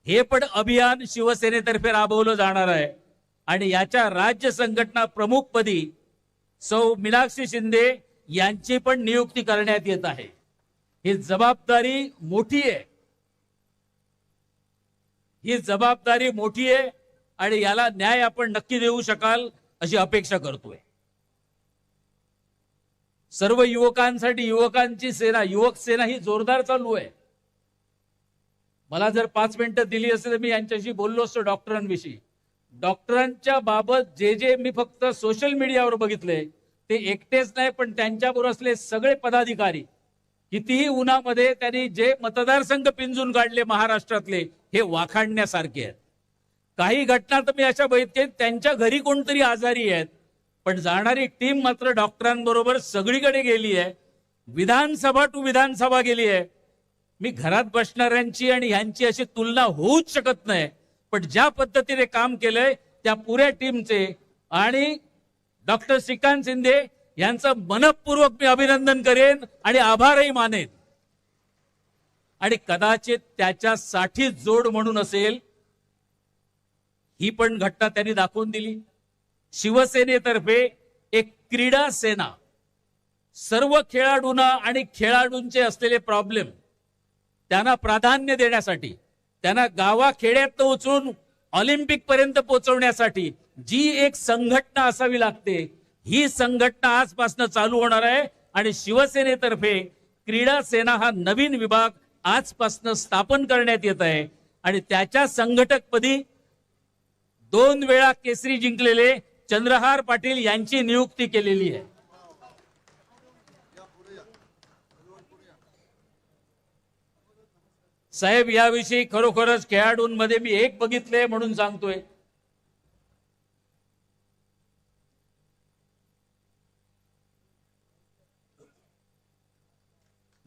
हे पण अभियान शिवसेनेतर्फे राबवलं जाणार आहे आणि याच्या राज्य संघटना प्रमुखपदी सौ मीनाक्षी शिंदे यांची पण नियुक्ती करण्यात येत आहे. ही जबाबदारी मोठी आहे, ही जबाबदारी मोठी आहे आणि याला न्याय आपण नक्की देऊ शकाल अशी अपेक्षा करतोय. सर्व युवकांसाठी युवकांची सेना, युवक सेना ही जोरदार चालू आहे. मला जर 5 मिनिटं दिली असते तर मी यांच्याशी बोललो असतो डॉक्टरांविषयी. डॉक्टरांच्या बाबत जे मी फक्त सोशल मीडियावर बघितले ते एकटेच नाही, पण त्यांच्याबरोबर असले सगळे पदाधिकारी, कितीही उन्हामध्ये त्यांनी जे मतदारसंघ पिंजून काढले महाराष्ट्रातले, हे वाखाणण्यासारखे आहेत. काही घटना तर मी अशा बघितल्या त्यांच्या घरी कोणतरी आजारी आहेत पण जाणारी टीम मात्र डॉक्टरांबरोबर सगळीकडे गेली आहे, विधानसभा टू विधानसभा गेली आहे. मी घरात बसणाऱ्यांची आणि ह्यांची अशी तुलना होऊच शकत नाही, पण ज्या पद्धतीने काम केलंय त्या पुऱ्या टीमचे आणि डॉक्टर श्रीकांत शिंदे यांचं मनपूर्वक मी अभिनंदन करेन आणि आभारही मानेन. आणि कदाचित त्याच्यासाठी जोड म्हणून असेल ही पण घटना त्यांनी दाखवून दिली. शिवसेनेतर्फे एक क्रीडा सेना, सर्व खेळाडूंना आणि खेळाडूंचे असलेले प्रॉब्लेम त्यांना प्राधान्य देण्यासाठी, त्यांना गावाखेड्यात उचलून ऑलिम्पिक पर्यंत पोहोचवण्यासाठी जी एक संघटना असावी लागते, ही संघटना आजपासून चालू होणार आहे. आणि शिवसेनेतर्फे क्रीडा सेना हा नवीन विभाग आजपासून स्थापन करण्यात येत आहे आणि त्याच्या संघटकपदी 2 वेळा केसरी जिंकलेले चंद्रहार पाटील यांची नियुक्ती केलेली आहे. साहेब, याविषयी खरोखरच खेळाडूंमध्ये मी एक बघितले म्हणून सांगतोय.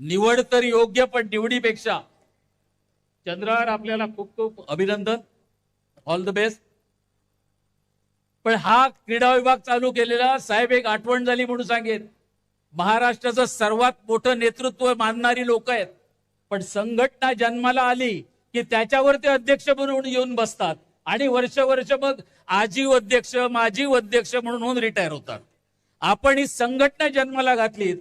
निवड तर योग्य, पण निवडीपेक्षा चंद्रहार आपल्याला खूप खूप अभिनंदन, ऑल द बेस्ट. पण हा क्रीडा विभाग चालू केलेला साहेब एक आठवण झाली म्हणून सांगेन. महाराष्ट्राचं सर्वात मोठं नेतृत्व मानणारी लोक आहेत, पण संघटना जन्माला आली की त्याच्यावर ते अध्यक्ष म्हणून येऊन बसतात आणि वर्ष मग आजीव अध्यक्ष, माजी अध्यक्ष म्हणून रिटायर होतात. आपण ही संघटना जन्माला घातलीत.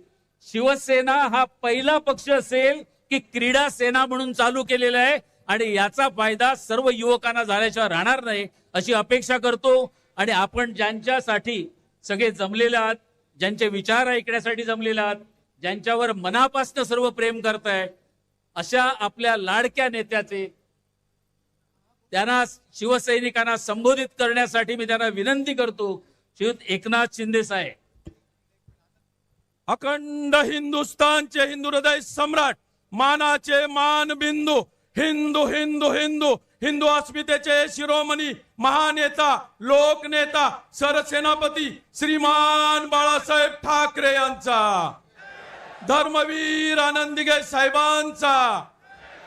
शिवसेना हा पहिला पक्ष असेल की क्रीडा सेना म्हणून चालू केलेला आहे आणि याचा फायदा सर्व युवकांना झाल्याशिवाय राहणार नाही अशी अपेक्षा करतो. आणि आपण ज्यांच्यासाठी सगळे जमलेले आहात, ज्यांचे विचार ऐकण्यासाठी जमलेले आहात, ज्यांच्यावर मनापासून सर्व प्रेम करताय, अशा आपल्या लाडक्या नेत्याचे, त्यांना शिवसैनिकांना संबोधित करण्यासाठी मी त्यांना विनंती करतो. श्रीयुत एकनाथ शिंदे साहेब. अखंड हिंदुस्थानचे हिंदू हृदय सम्राट, मानाचे मान बिंदू, हिंदू हिंदू हिंदू हिंदू अस्मितेचे शिरोमणी, महानेता, लोकनेता, सरसेनापती श्रीमान बाळासाहेब ठाकरे यांचा, धर्मवीर आनंद दिघे साहेबांचा,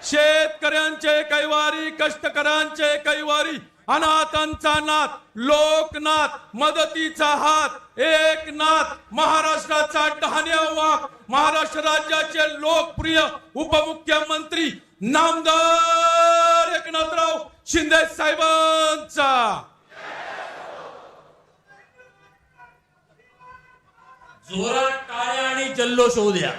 शेतकऱ्यांचे कैवारी, कष्टकऱ्यांचे कैवारी, अनाथांचा नाथ, लोकनाथ, मदतीचा हात, एकनाथ, महाराष्ट्राचा डहाण्या वाघ, महाराष्ट्र राज्याचे लोकप्रिय उपमुख्यमंत्री नामदार एकनाथराव शिंदे साहेबांचा. जोरात टाळ्या आणि जल्लोष होऊ द्या.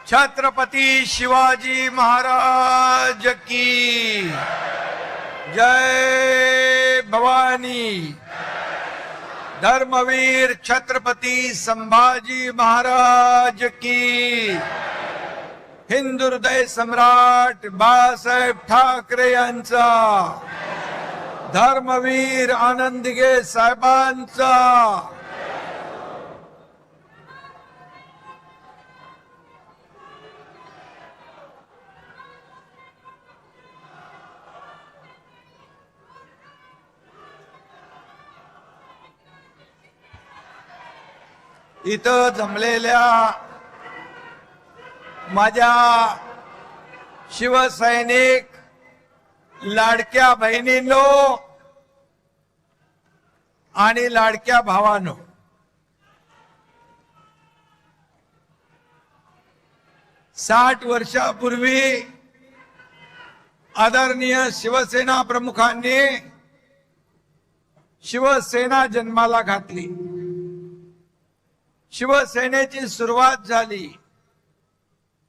छत्रपती शिवाजी महाराज की जय भवानी. धर्मवीर छत्रपती संभाजी महाराज की. हिंदू हृदय सम्राट बाळासाहेब ठाकरे यांचा, धर्मवीर आनंद दिघे साहेबांचा. इथं जमलेल्या माझ्या शिवसैनिक लाडक्या बहिणींनो आणि लाडक्या भावांनो, साठ वर्षापूर्वी आदरणीय शिवसेना प्रमुखांनी शिवसेना जन्माला घातली. शिवसेनेची सुरुवात झाली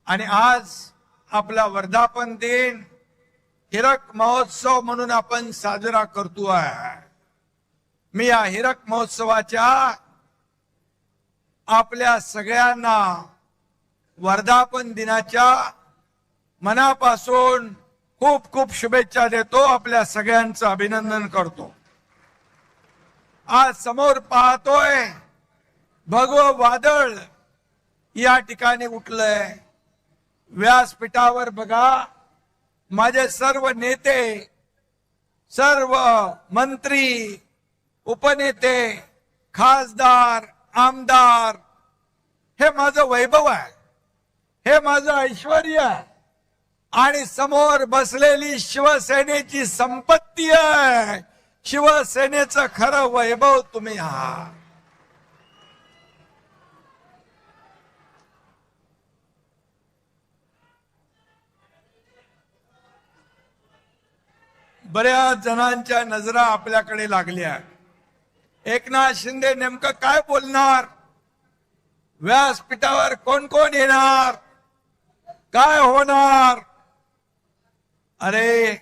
आणि आज आपला वर्धापन दिन हिरक महोत्सव म्हणून आपण साजरा करतोय. मी या हिरक महोत्सवाच्या आपल्या सगळ्यांना वर्धापन दिनाच्या मनापासून खूप खूप शुभेच्छा देतो. आपल्या सगळ्यांचं अभिनंदन करतो. आज समोर पाहतोय भगवं वादळ या ठिकाणी उठलंय. व्यासपीठावर बघा, माझे सर्व नेते, सर्व मंत्री, उपनेते, खासदार, आमदार हे माझं वैभव आहे, हे माझं ऐश्वर्य आहे आणि समोर बसलेली शिवसेनेची संपत्ती आहे. शिवसेनेचं खरं वैभव तुम्ही आहात. बऱ्याच जणांच्या नजरा आपल्याकडे लागल्या. एकनाथ शिंदे नेमकं काय बोलणार, व्यासपीठावर कोण कोण येणार, काय होणार. अरे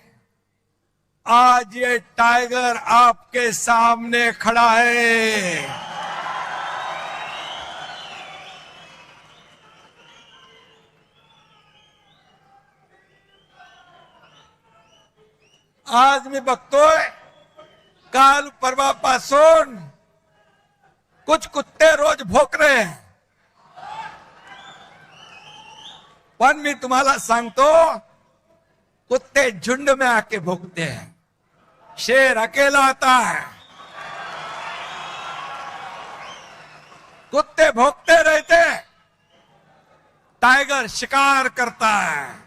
आज ये टाइगर आपके सामने खड़ा है. आज मी बघतोय काल परवापासून कुछ कुत्ते रोज भोक रहे हैं. पण मी तुम्हाला सांगतो कुत्ते झुंड में आके भोगते हैं, शेर अकेला आता है. कुत्ते भोगते रहते, टाइगर शिकार करता है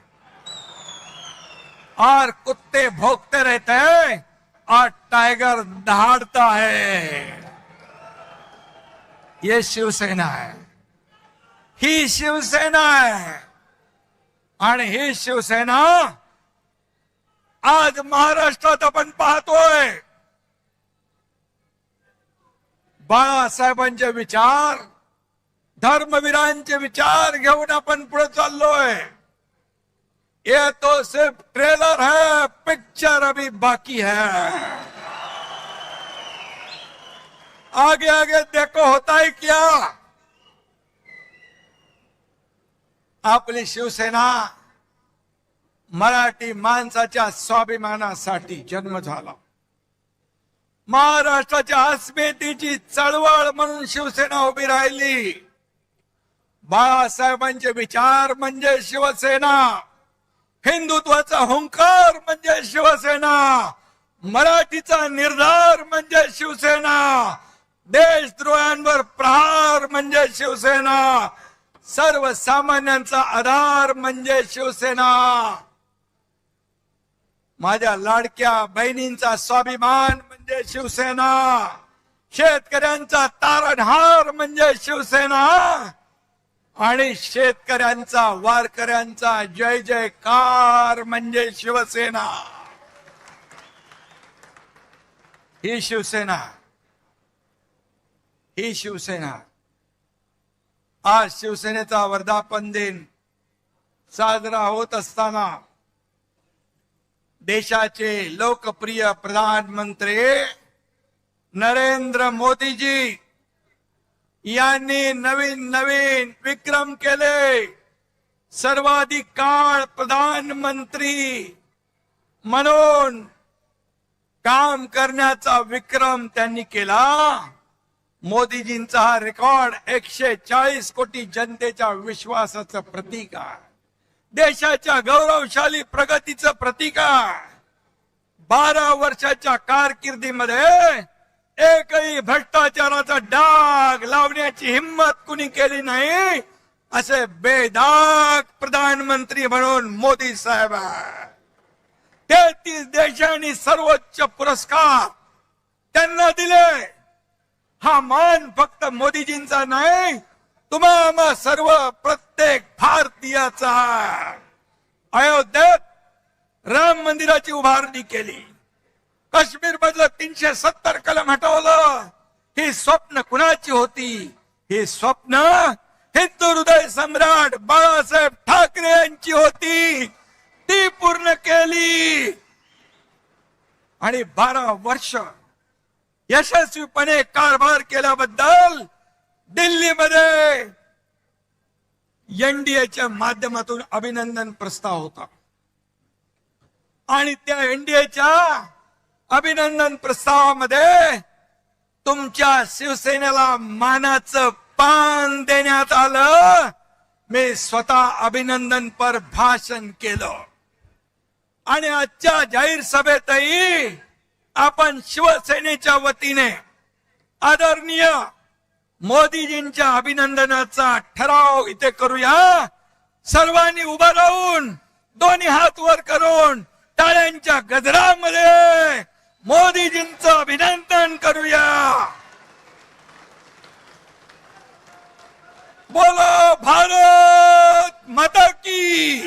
और कुत्ते भोगते रहते हैं और टाइगर दहाड़ता है. ये शिवसेना है, ही शिवसेना है. आणि ही शिवसेना आज महाराष्ट्रात आपण पाहतोय. बाळासाहेबांचे विचार, धर्मवीरांचे विचार घेऊन आपण पुढे चाललोय. ये तो सिर्फ ट्रेलर है, पिक्चर अभी बाकी है. आगे आगे देखो होता है क्या. आपली शिवसेना मराठी माणसाच्या स्वाभिमानासाठी जन्म झाला. महाराष्ट्राच्या अस्मितेची चळवळ म्हणून शिवसेना उभी राहिली. बाळासाहेबांचे विचार म्हणजे शिवसेना, हिंदुत्वाचा हुंकार म्हणजे शिवसेना, मराठीचा निर्धार म्हणजे शिवसेना, देशद्रोहांवर प्रहार म्हणजे शिवसेना, सर्वसामान्यांचा आधार म्हणजे शिवसेना. माझ्या लाडक्या बहिणींचा स्वाभिमान म्हणजे शिवसेना, शेतकऱ्यांचा तारणहार म्हणजे शिवसेना आणि शेतकऱ्यांचा, वारकऱ्यांचा जय जयकार म्हणजे शिवसेना. ही शिवसेना, ही शिवसेना. आज शिवसेनेचा वर्धापन दिन साजरा होत असताना देशाचे लोकप्रिय प्रधानमंत्री नरेंद्र मोदीजी यांनी नवीन नवीन विक्रम केले. सर्वाधिक काळ प्रधानमंत्री म्हणून काम करण्याचा विक्रम त्यांनी केला. मोदीजींचा हा रेकॉर्ड 140 कोटी जनतेच्या विश्वासाचं प्रतीक आहे, देशाच्या गौरवशाली प्रगतीचं प्रतीक आहे. 12 वर्षाच्या कारकिर्दीमध्ये एकही भ्रष्टाचाराचा डाग लावण्याची हिंमत कुणी केली नाही, असे बेदाग प्रधानमंत्री म्हणून मोदी साहेब आहे. 33 देशांनी सर्वोच्च पुरस्कार त्यांना दिले. हा मान फक्त मोदीजींचा नाही, तुम्हा सर्व प्रत्येक भारतीयाचा. अयोध्येत राम मंदिराची उभारणी केली, काश्मीर मधलं 370 कलम हटवलं. ही स्वप्न कुणाची होती? ही स्वप्न हिंदू हृदय सम्राट बाळासाहेब ठाकरे यांची होती. ती पूर्ण केली आणि 12 वर्ष यशस्वीपणे कारभार केल्याबद्दल दिल्लीमध्ये एनडीएच्या माध्यमातून अभिनंदन प्रस्ताव होता आणि त्या एनडीएच्या अभिनंदन प्रस्तावामध्ये तुमच्या शिवसेनेला मानाचं पान देण्यात आलं. मी स्वतः अभिनंदनपर भाषण केलं आणि आजच्या जाहीर सभेतही आपण शिवसेनेच्या वतीने आदरणीय मोदीजींच्या अभिनंदनाचा ठराव इथे करूया. सर्वांनी उभं राहून दोन्ही हात वर करून टाळ्यांच्या गजरामध्ये मोदीजींचं अभिनंदन करूया. बोलो भारत माता की,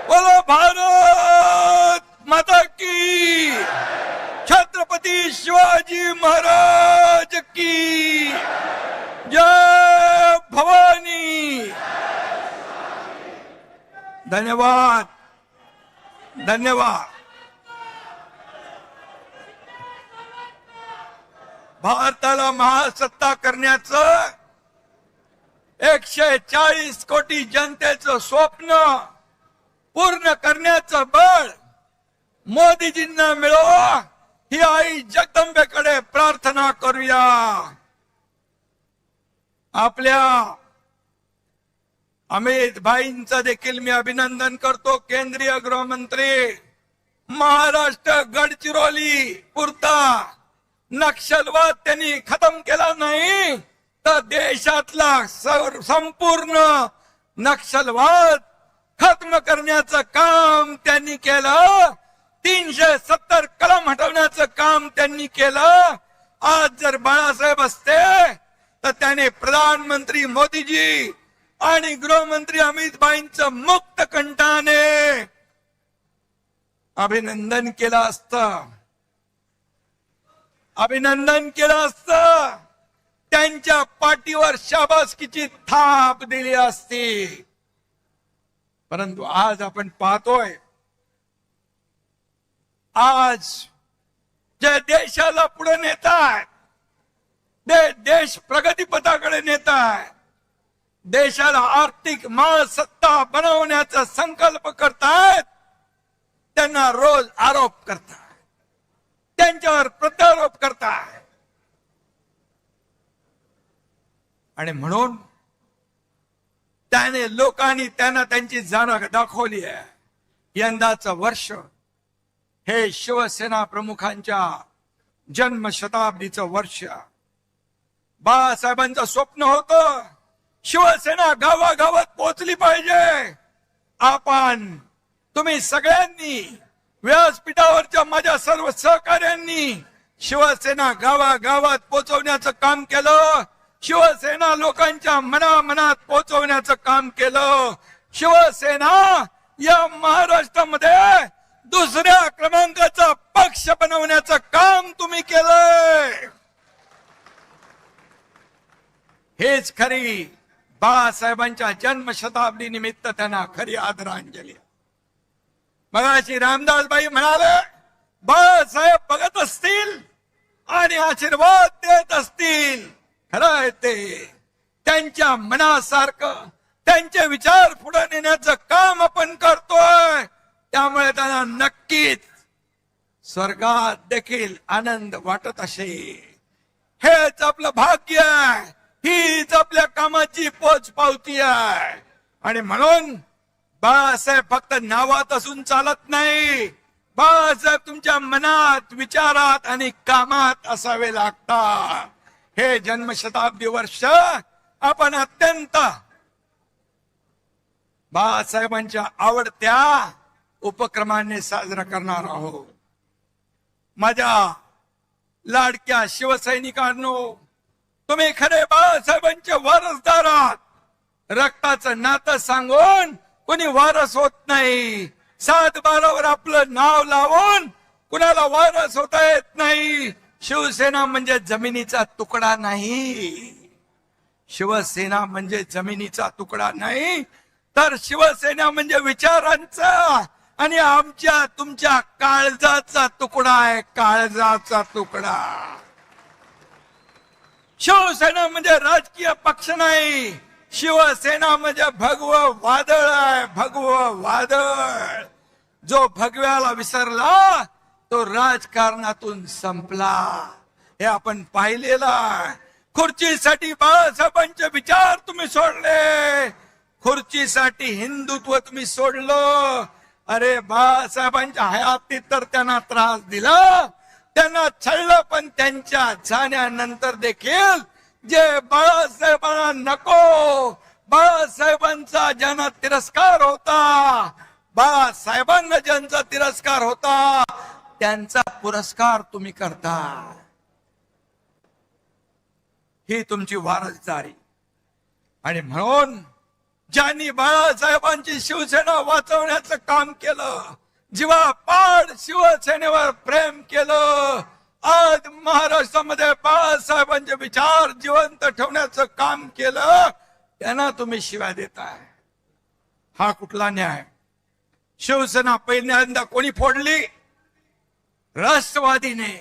बोलो भारत माता की, छत्रपती शिवाजी महाराज की जय भवानी. धन्यवाद, धन्यवाद. भारताला महासत्ता करण्याचं 140 कोटी जनतेचं स्वप्न पूर्ण करण्याचं बळ मोदीजींना मिळो ही आई जगदंबेकडे प्रार्थना करूया. आपल्या अमित भाईंचं देखील मी अभिनंदन करतो. केंद्रीय गृहमंत्री, महाराष्ट्र गडचिरोली पुरता नक्षलवाद त्यांनी खतम केला नाही तर देशातला संपूर्ण नक्षलवाद खत्म करण्याचं काम त्यांनी केलं. 370 कलम हटवण्याचं काम त्यांनी केलं. आज जर बाळासाहेब असते तर त्याने प्रधानमंत्री मोदीजी आणि गृहमंत्री अमित भाईंचं मुक्त कंठाने अभिनंदन केलं असतं, अभिनंदन केलं असतं. त्यांच्या पाठीवर शाबासकीची थाप दिली असती. परंतु आज आपण पाहतोय, आज जे देशाला पुढे नेताय, देश प्रगतीपथाकडे नेताय, देशाला आर्थिक महासत्ता बनवण्याचा संकल्प करतायत, त्यांना रोज आरोप करताय, त्यांच्यावर प्रत्यारोप करताय. आणि म्हणून त्याने लोकांनी त्यांना त्यांची जाण दाखवली आहे. यंदाचं वर्ष हे शिवसेना प्रमुखांच्या जन्मशताब्दीचं वर्ष. बाळासाहेबांचं स्वप्न होतं शिवसेना गावागावात पोहोचली पाहिजे. आपण तुम्ही सगळ्यांनी व्यासपीठावरच्या माझ्या सर्व सहकार्यांनी शिवसेना गावागावात पोहोचवण्याचं काम केलं. शिवसेना लोकांच्या मनामनात पोहोचवण्याचं काम केलं. शिवसेना या महाराष्ट्रामध्ये दुसऱ्या क्रमांकाचा पक्ष बनवण्याचं काम तुम्ही केलंय. हेच खरी बाळासाहेबांच्या जन्मशताब्दी निमित्त त्यांना खरी आदरांजली. मगाशी रामदासबाई म्हणाले, बाळासाहेब बघत असतील आणि आशीर्वाद देत असतील. खरं आहे ते. त्यांच्या मनासारखं त्यांचे विचार पुढे नेण्याचं काम आपण करतोय. त्यामुळे त्यांना नक्कीच स्वर्गात देखील आनंद वाटत असेल. हेच आपलं भाग्य आहे, हीच आपल्या कामाची पोचपावती आहे. आणि म्हणून बाळासाहेब फक्त नावात असून चालत नाही. बाळासाहेब तुमच्या मनात, विचारात आणि कामात असावे लागतात. हे जन्मशताब्दी वर्ष आपण अत्यंत बाळासाहेबांच्या आवडत्या उपक्रमाने साजरा करणार आहोत. माझ्या लाडक्या शिवसैनिकांनो, तुम्ही खरे बाळासाहेबांचे वारसदार आहात. रक्ताचं नातं सांगून कोणी वारस होत नाही. 7-12वर आपलं नाव लावून कुणाला वारस होता येत नाही. शिवसेना म्हणजे जमिनीचा तुकडा नाही. शिवसेना म्हणजे जमिनीचा तुकडा नाही, तर शिवसेना म्हणजे विचारांचा आणि आमच्या तुमच्या काळजाचा तुकडा आहे. काळजाचा तुकडा. शिवसेना म्हणजे राजकीय पक्ष नाही. शिवसेना म्हणजे भगवं वादळ आहे. भगवं वादळ. जो भगव्याला विसरला तो राजकारणातून संपला. हे आपण पाहिलेलं आहे. खुर्चीसाठी बाळासाहेबांचे विचार तुम्ही सोडले. खुर्चीसाठी हिंदुत्व तुम्ही सोडलं. अरे बाळासाहेबांच्या हयातीत तर त्यांना त्रास दिला. त्यांना छळलं, पण त्यांच्या जाण्यानंतर देखील जे बाळासाहेबांना नको, बाळासाहेबांचा ज्यांना तिरस्कार होता, बाळासाहेबांना ज्यांचा तिरस्कार होता, त्यांचा पुरस्कार तुम्ही करता. ही तुमची वारसदारी. आणि म्हणून ज्यांनी बाळासाहेबांची शिवसेना वाचवण्याचं काम केलं, जीवापाड शिवसेनेवर प्रेम केलं, आज महाराष्ट्रामध्ये बाळासाहेबांचे विचार जिवंत ठेवण्याचं काम केलं, त्यांना तुम्ही शिव्या देताय. हा कुठला न्याय? शिवसेना पहिल्यांदा कोणी फोडली? राष्ट्रवादीने.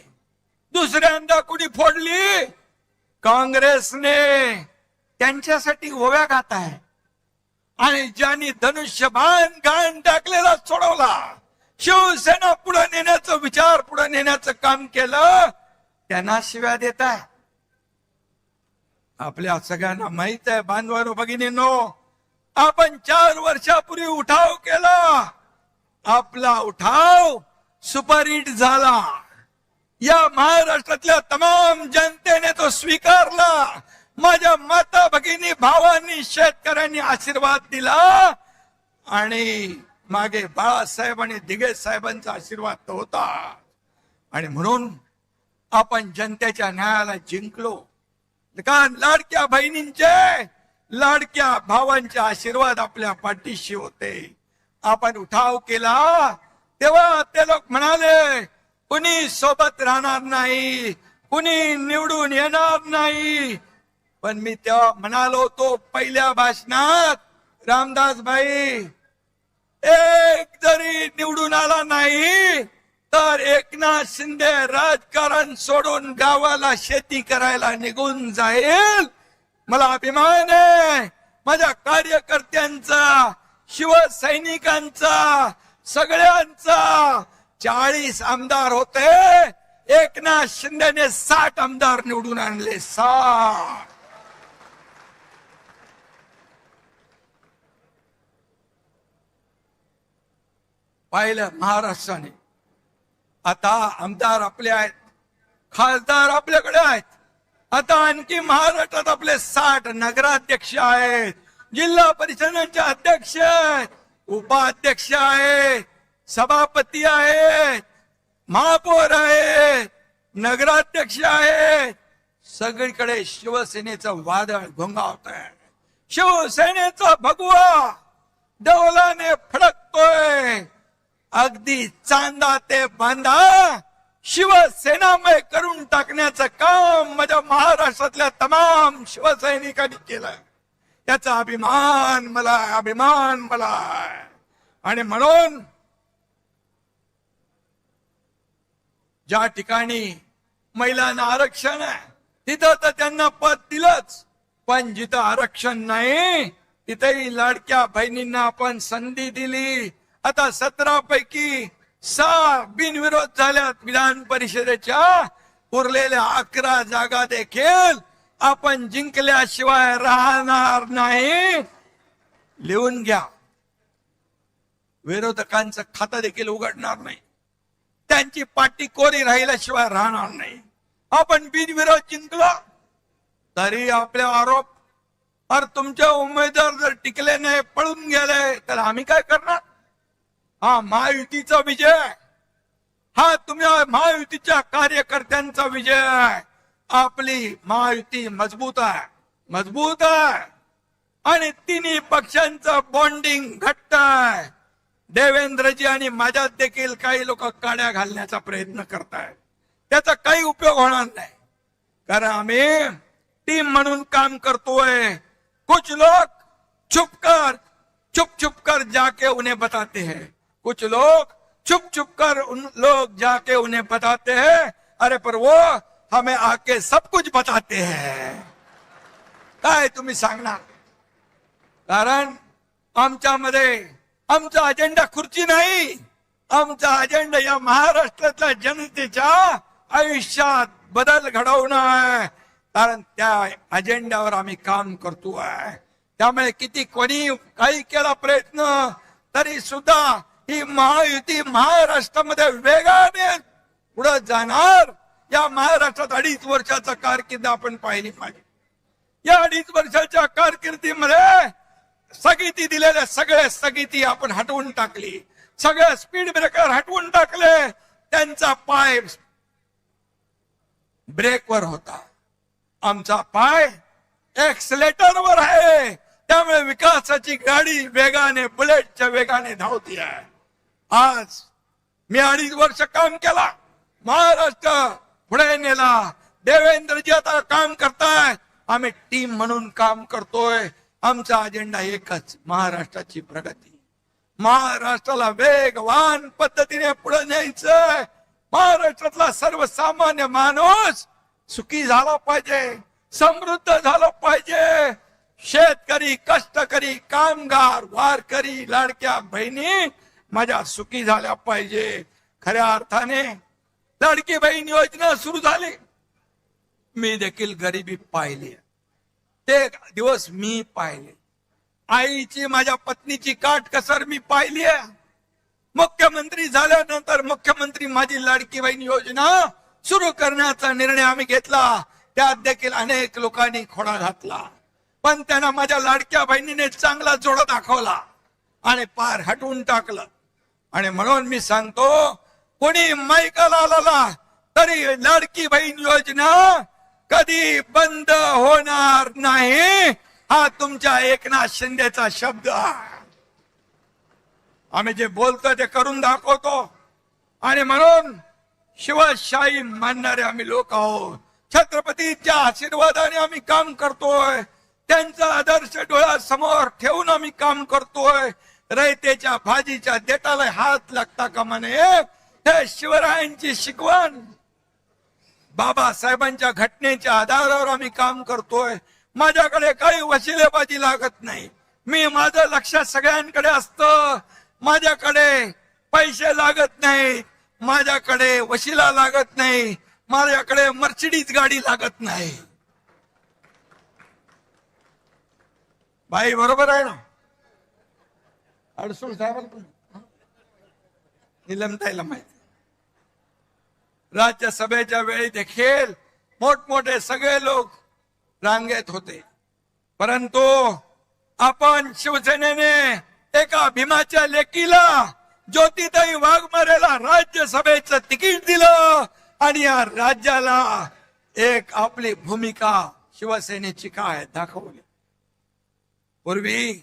दुसऱ्यांदा कोणी फोडली? काँग्रेसने. त्यांच्यासाठी ओव्या गाताय. आणि ज्यांनी धनुष्यबाण घाण टाकलेला सोडवला, शिवसेना पुढे नेण्याचं विचार पुढे नेण्याचं काम केलं, त्यांना शिव्या देताय. आपल्या सगळ्यांना माहित आहे बांधवांनो भगिनींनो, आपण 4 वर्षापूर्वी उठाव केला. आपला उठाव सुपरहिट झाला. या महाराष्ट्रातल्या तमाम जनतेने तो स्वीकारला. माझ्या माता भगिनी भावांनी शेतकऱ्यांनी आशीर्वाद दिला. आणि मागे बाळासाहेब आणि दिघे साहेबांचा आशीर्वाद तो होता. आणि म्हणून आपण जनतेच्या न्यायाला जिंकलो. कारण लाडक्या बहिणींचे, लाडक्या भावांचे आशीर्वाद आपल्या पाठीशी होते. आपण उठाव केला तेव्हा ते लोक म्हणाले कुणी सोबत राहणार नाही, कुणी निवडून येणार नाही. पण मी तेव्हा म्हणालो होतो पहिल्या भाषणात, रामदास भाई, एक जरी निवडून आला नाही तर एकनाथ शिंदे राजकारण सोडून गावाला शेती करायला निघून जाईल. मला अभिमान आहे माझ्या कार्यकर्त्यांचा, शिवसैनिकांचा, सगळ्यांचा. 40 आमदार होते, एकनाथ शिंदेने 60 आमदार निवडून आणले. 60. पाहिलं महाराष्ट्राने. आता आमदार आपले आहेत, खासदार आपल्याकडे आहेत. आता आणखी महाराष्ट्रात आपले 60 नगराध्यक्ष आहेत, जिल्हा परिषदांचे अध्यक्ष आहेत, उपाध्यक्ष आहेत, सभापती आहेत, महापौर आहेत, नगराध्यक्ष आहेत. सगळीकडे शिवसेनेचं वादळ घोंगावत आहे. शिवसेनेचा भगवा डौलाने फडकतोय. अगदी चांदा ते बांधा शिवसेनामय करून टाकण्याचं काम माझ्या महाराष्ट्रातल्या तमाम शिवसैनिकांनी केलं. त्याचा अभिमान मला, अभिमान मला. आणि म्हणून ज्या ठिकाणी महिलांना आरक्षण आहे तिथं तर त्यांना पद दिलंच, पण जिथं आरक्षण नाही तिथेही लाडक्या बहिणींना आपण संधी दिली. आता 17 पैकी 6 बिनविरोध झाल्यात विधान परिषदेच्या. उरलेल्या 11 जागा देखील आपण जिंकल्याशिवाय राहणार नाही. लिहून घ्या. विरोधकांचं खातं देखील उघडणार नाही. त्यांची पाठी कोरी राहिल्याशिवाय राहणार नाही. आपण बिनविरोध जिंकलो तरी आपले आरोप, अरे तुमचे उमेदवार जर टिकले नाही, पळून गेले, तर आम्ही काय करणार? हा महायुतीचा विजय, हा तुम्ही महायुतीच्या कार्यकर्त्यांचा विजय आहे. आपली महायुती मजबूत आहे, मजबूत आहे. आणि तिन्ही पक्षांचं बॉन्डिंग घट्ट आहे. देवेंद्रजी आणि माझ्यात देखील काही लोक काड्या घालण्याचा प्रयत्न करतायत. त्याचा काही उपयोग होणार नाही, कारण आम्ही टीम म्हणून काम करतोय. कुछ लोग छुप कर जाके उन्हें बताते हैं, कुछ लोग छुप कर लोग जाके उन्हें बताते हैं, अरे पर वो हमें आके सब कुछ बताते हैं. काय तुम्ही सांगणार? कारण आमच्यामध्ये आमचा अजेंडा खुर्ची नाही, आमचा अजेंडा या महाराष्ट्रातल्या जनतेच्या आयुष्यात बदल घडवणं आहे. कारण त्या अजेंड्यावर आम्ही काम करतोय. त्यामुळे किती कोणी काही केला प्रयत्न तरी सुद्धा ही महायुती महाराष्ट्रामध्ये वेगाने पुढे जाणार. या महाराष्ट्रात 2.5 वर्षाचा कारकीर्द आपण पाहिली पाहिजे. या 2.5 वर्षाच्या कारकिर्दीमध्ये स्थगिती दिलेल्या सगळ्या स्थगिती आपण हटवून टाकली. सगळे स्पीड ब्रेकर हटवून टाकले. त्यांचा पाय ब्रेकवर होता, आमचा पाय एक्सलेटरवर आहे. त्यामुळे विकासाची गाडी वेगाने, बुलेटच्या वेगाने धावती आहे. आज मी 2.5 वर्ष काम केला, महाराष्ट्र पुढे नेला. देवेंद्रजी आता काम करताय, आम्ही टीम म्हणून काम करतोय. आमचा अजेंडा एकच, महाराष्ट्राची प्रगती. महाराष्ट्राला वेगवान पद्धतीने पुढे न्यायचंय. महाराष्ट्रातला सर्वसामान्य माणूस सुखी झाला पाहिजे, समृद्ध झाला पाहिजे. शेतकरी, कष्टकरी, कामगार, वारकरी, लाडक्या बहिणी माझ्या सुखी झाल्या पाहिजे. खऱ्या अर्थाने लाडकी बहीण योजना सुरू झाली. मी देखील गरिबी पाहिली, ते दिवस मी पाहिले. आईची, माझ्या पत्नीची काटकसर मी पाहिली आहे. मुख्यमंत्री झाल्यानंतर मुख्यमंत्री माझी लाडकी बहीण योजना सुरू करण्याचा निर्णय आम्ही घेतला. त्यात देखील अनेक लोकांनी खोडा घातला, पण त्यांना माझ्या लाडक्या बहिणीने चांगला जोडा दाखवला आणि पार हटवून टाकलं. आणि म्हणून मी सांगतो, कोणी माईकाला आला तरी लाडकी बहीण योजना कधी बंद होणार नाही, हा तुमच्या एकनाथ शिंदेचा शब्द आहे. आम्ही जे बोलतो ते करून दाखवतो. आणि म्हणून शिवशाही मानणारे आम्ही लोक आहोत. छत्रपतीच्या आशीर्वादाने आम्ही काम करतोय. त्यांचा आदर्श डोळ्यासमोर ठेवून आम्ही काम करतोय. रयतेच्या भाजीच्या देठाला हात लागता कामा नये, हे शिवरायांची शिकवण. बाबासाहेबांच्या घटनेच्या आधारावर आम्ही काम करतोय. माझ्याकडे काही वशिलेबाजी लागत नाही. मी, माझं लक्ष सगळ्यांकडे असतं. माझ्याकडे पैसे लागत नाही, माझ्याकडे वशिला लागत नाही, माझ्याकडे मर्सिडीज गाडी लागत नाही. बाई बरोबर आहे ना? अडसूळ साहेबांना निलमताईला माहिती. राज्यसभेच्या वेळी देखील मोठमोठे सगळे लोक रांगेत होते, परंतु आपण शिवसेनेने एका भीमाच्या लेकीला, ज्योतिताई वाघमारेला राज्यसभेचं तिकीट दिलं आणि या राज्याला एक आपली भूमिका शिवसेनेची काय दाखवली. पूर्वी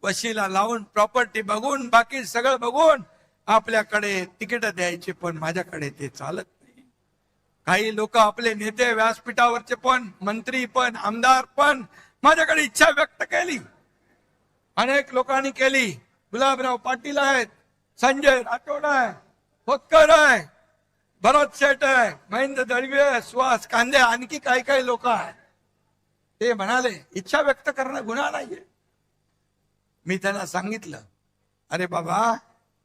वशिला लावून, प्रॉपर्टी बघून, बाकी सगळं बघून आपल्याकडे तिकीट द्यायचे, पण माझ्याकडे ते चालत नाही. काही लोक, आपले नेते, व्यासपीठावरचे पण, मंत्री पण, आमदार पण माझ्याकडे इच्छा व्यक्त केली. अनेक लोकांनी केली. गुलाबराव पाटील आहेत, संजय राठोड आहे, खोतकर आहे, भरत शेठ आहे, महेंद्र दळवे, सुहास कांदे, आणखी काही काही लोक आहेत. ते म्हणाले इच्छा व्यक्त करणं गुन्हा नाहीये. मी त्यांना सांगितलं, अरे बाबा,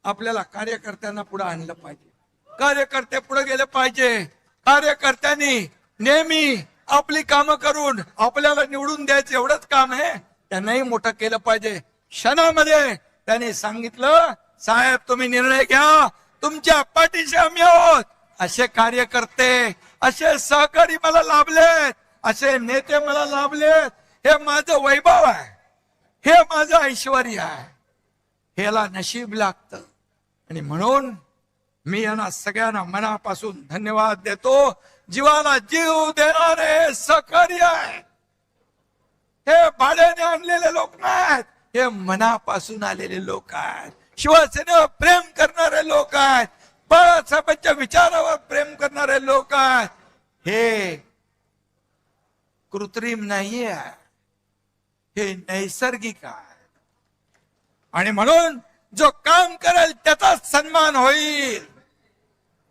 आपल्याला कार्यकर्त्यांना पुढे आणलं पाहिजे. कार्यकर्ते पुढे गेले पाहिजे. कार्यकर्त्यांनी नेहमी आपली कामं करून आपल्याला निवडून द्यायचं एवढंच काम आहे. त्यांनाही मोठं केलं पाहिजे. क्षणामध्ये त्यांनी सांगितलं, साहेब तुम्ही निर्णय घ्या, तुमच्या पाठीशी आम्ही आहोत. असे कार्यकर्ते, असे सहकारी मला लाभलेत, असे नेते मला लाभलेत. हे माझं वैभव आहे, हे माझं ऐश्वर आहे. ह्याला नशीब लागतं. आणि म्हणून मी यांना सगळ्यांना मनापासून धन्यवाद देतो. जीवाला जीव देणारे सहकारी आहे. हे भाड्याने आणलेले लोक नाहीत, हे मनापासून आलेले लोक आहेत. शिवसेनेवर प्रेम करणारे लोक आहेत. बाळासाहेबांच्या विचारावर प्रेम करणारे लोक आहेत. हे कृत्रिम नाहीये, हे नैसर्गिक आहे. आणि म्हणून जो काम करेल त्याचाच सन्मान होईल.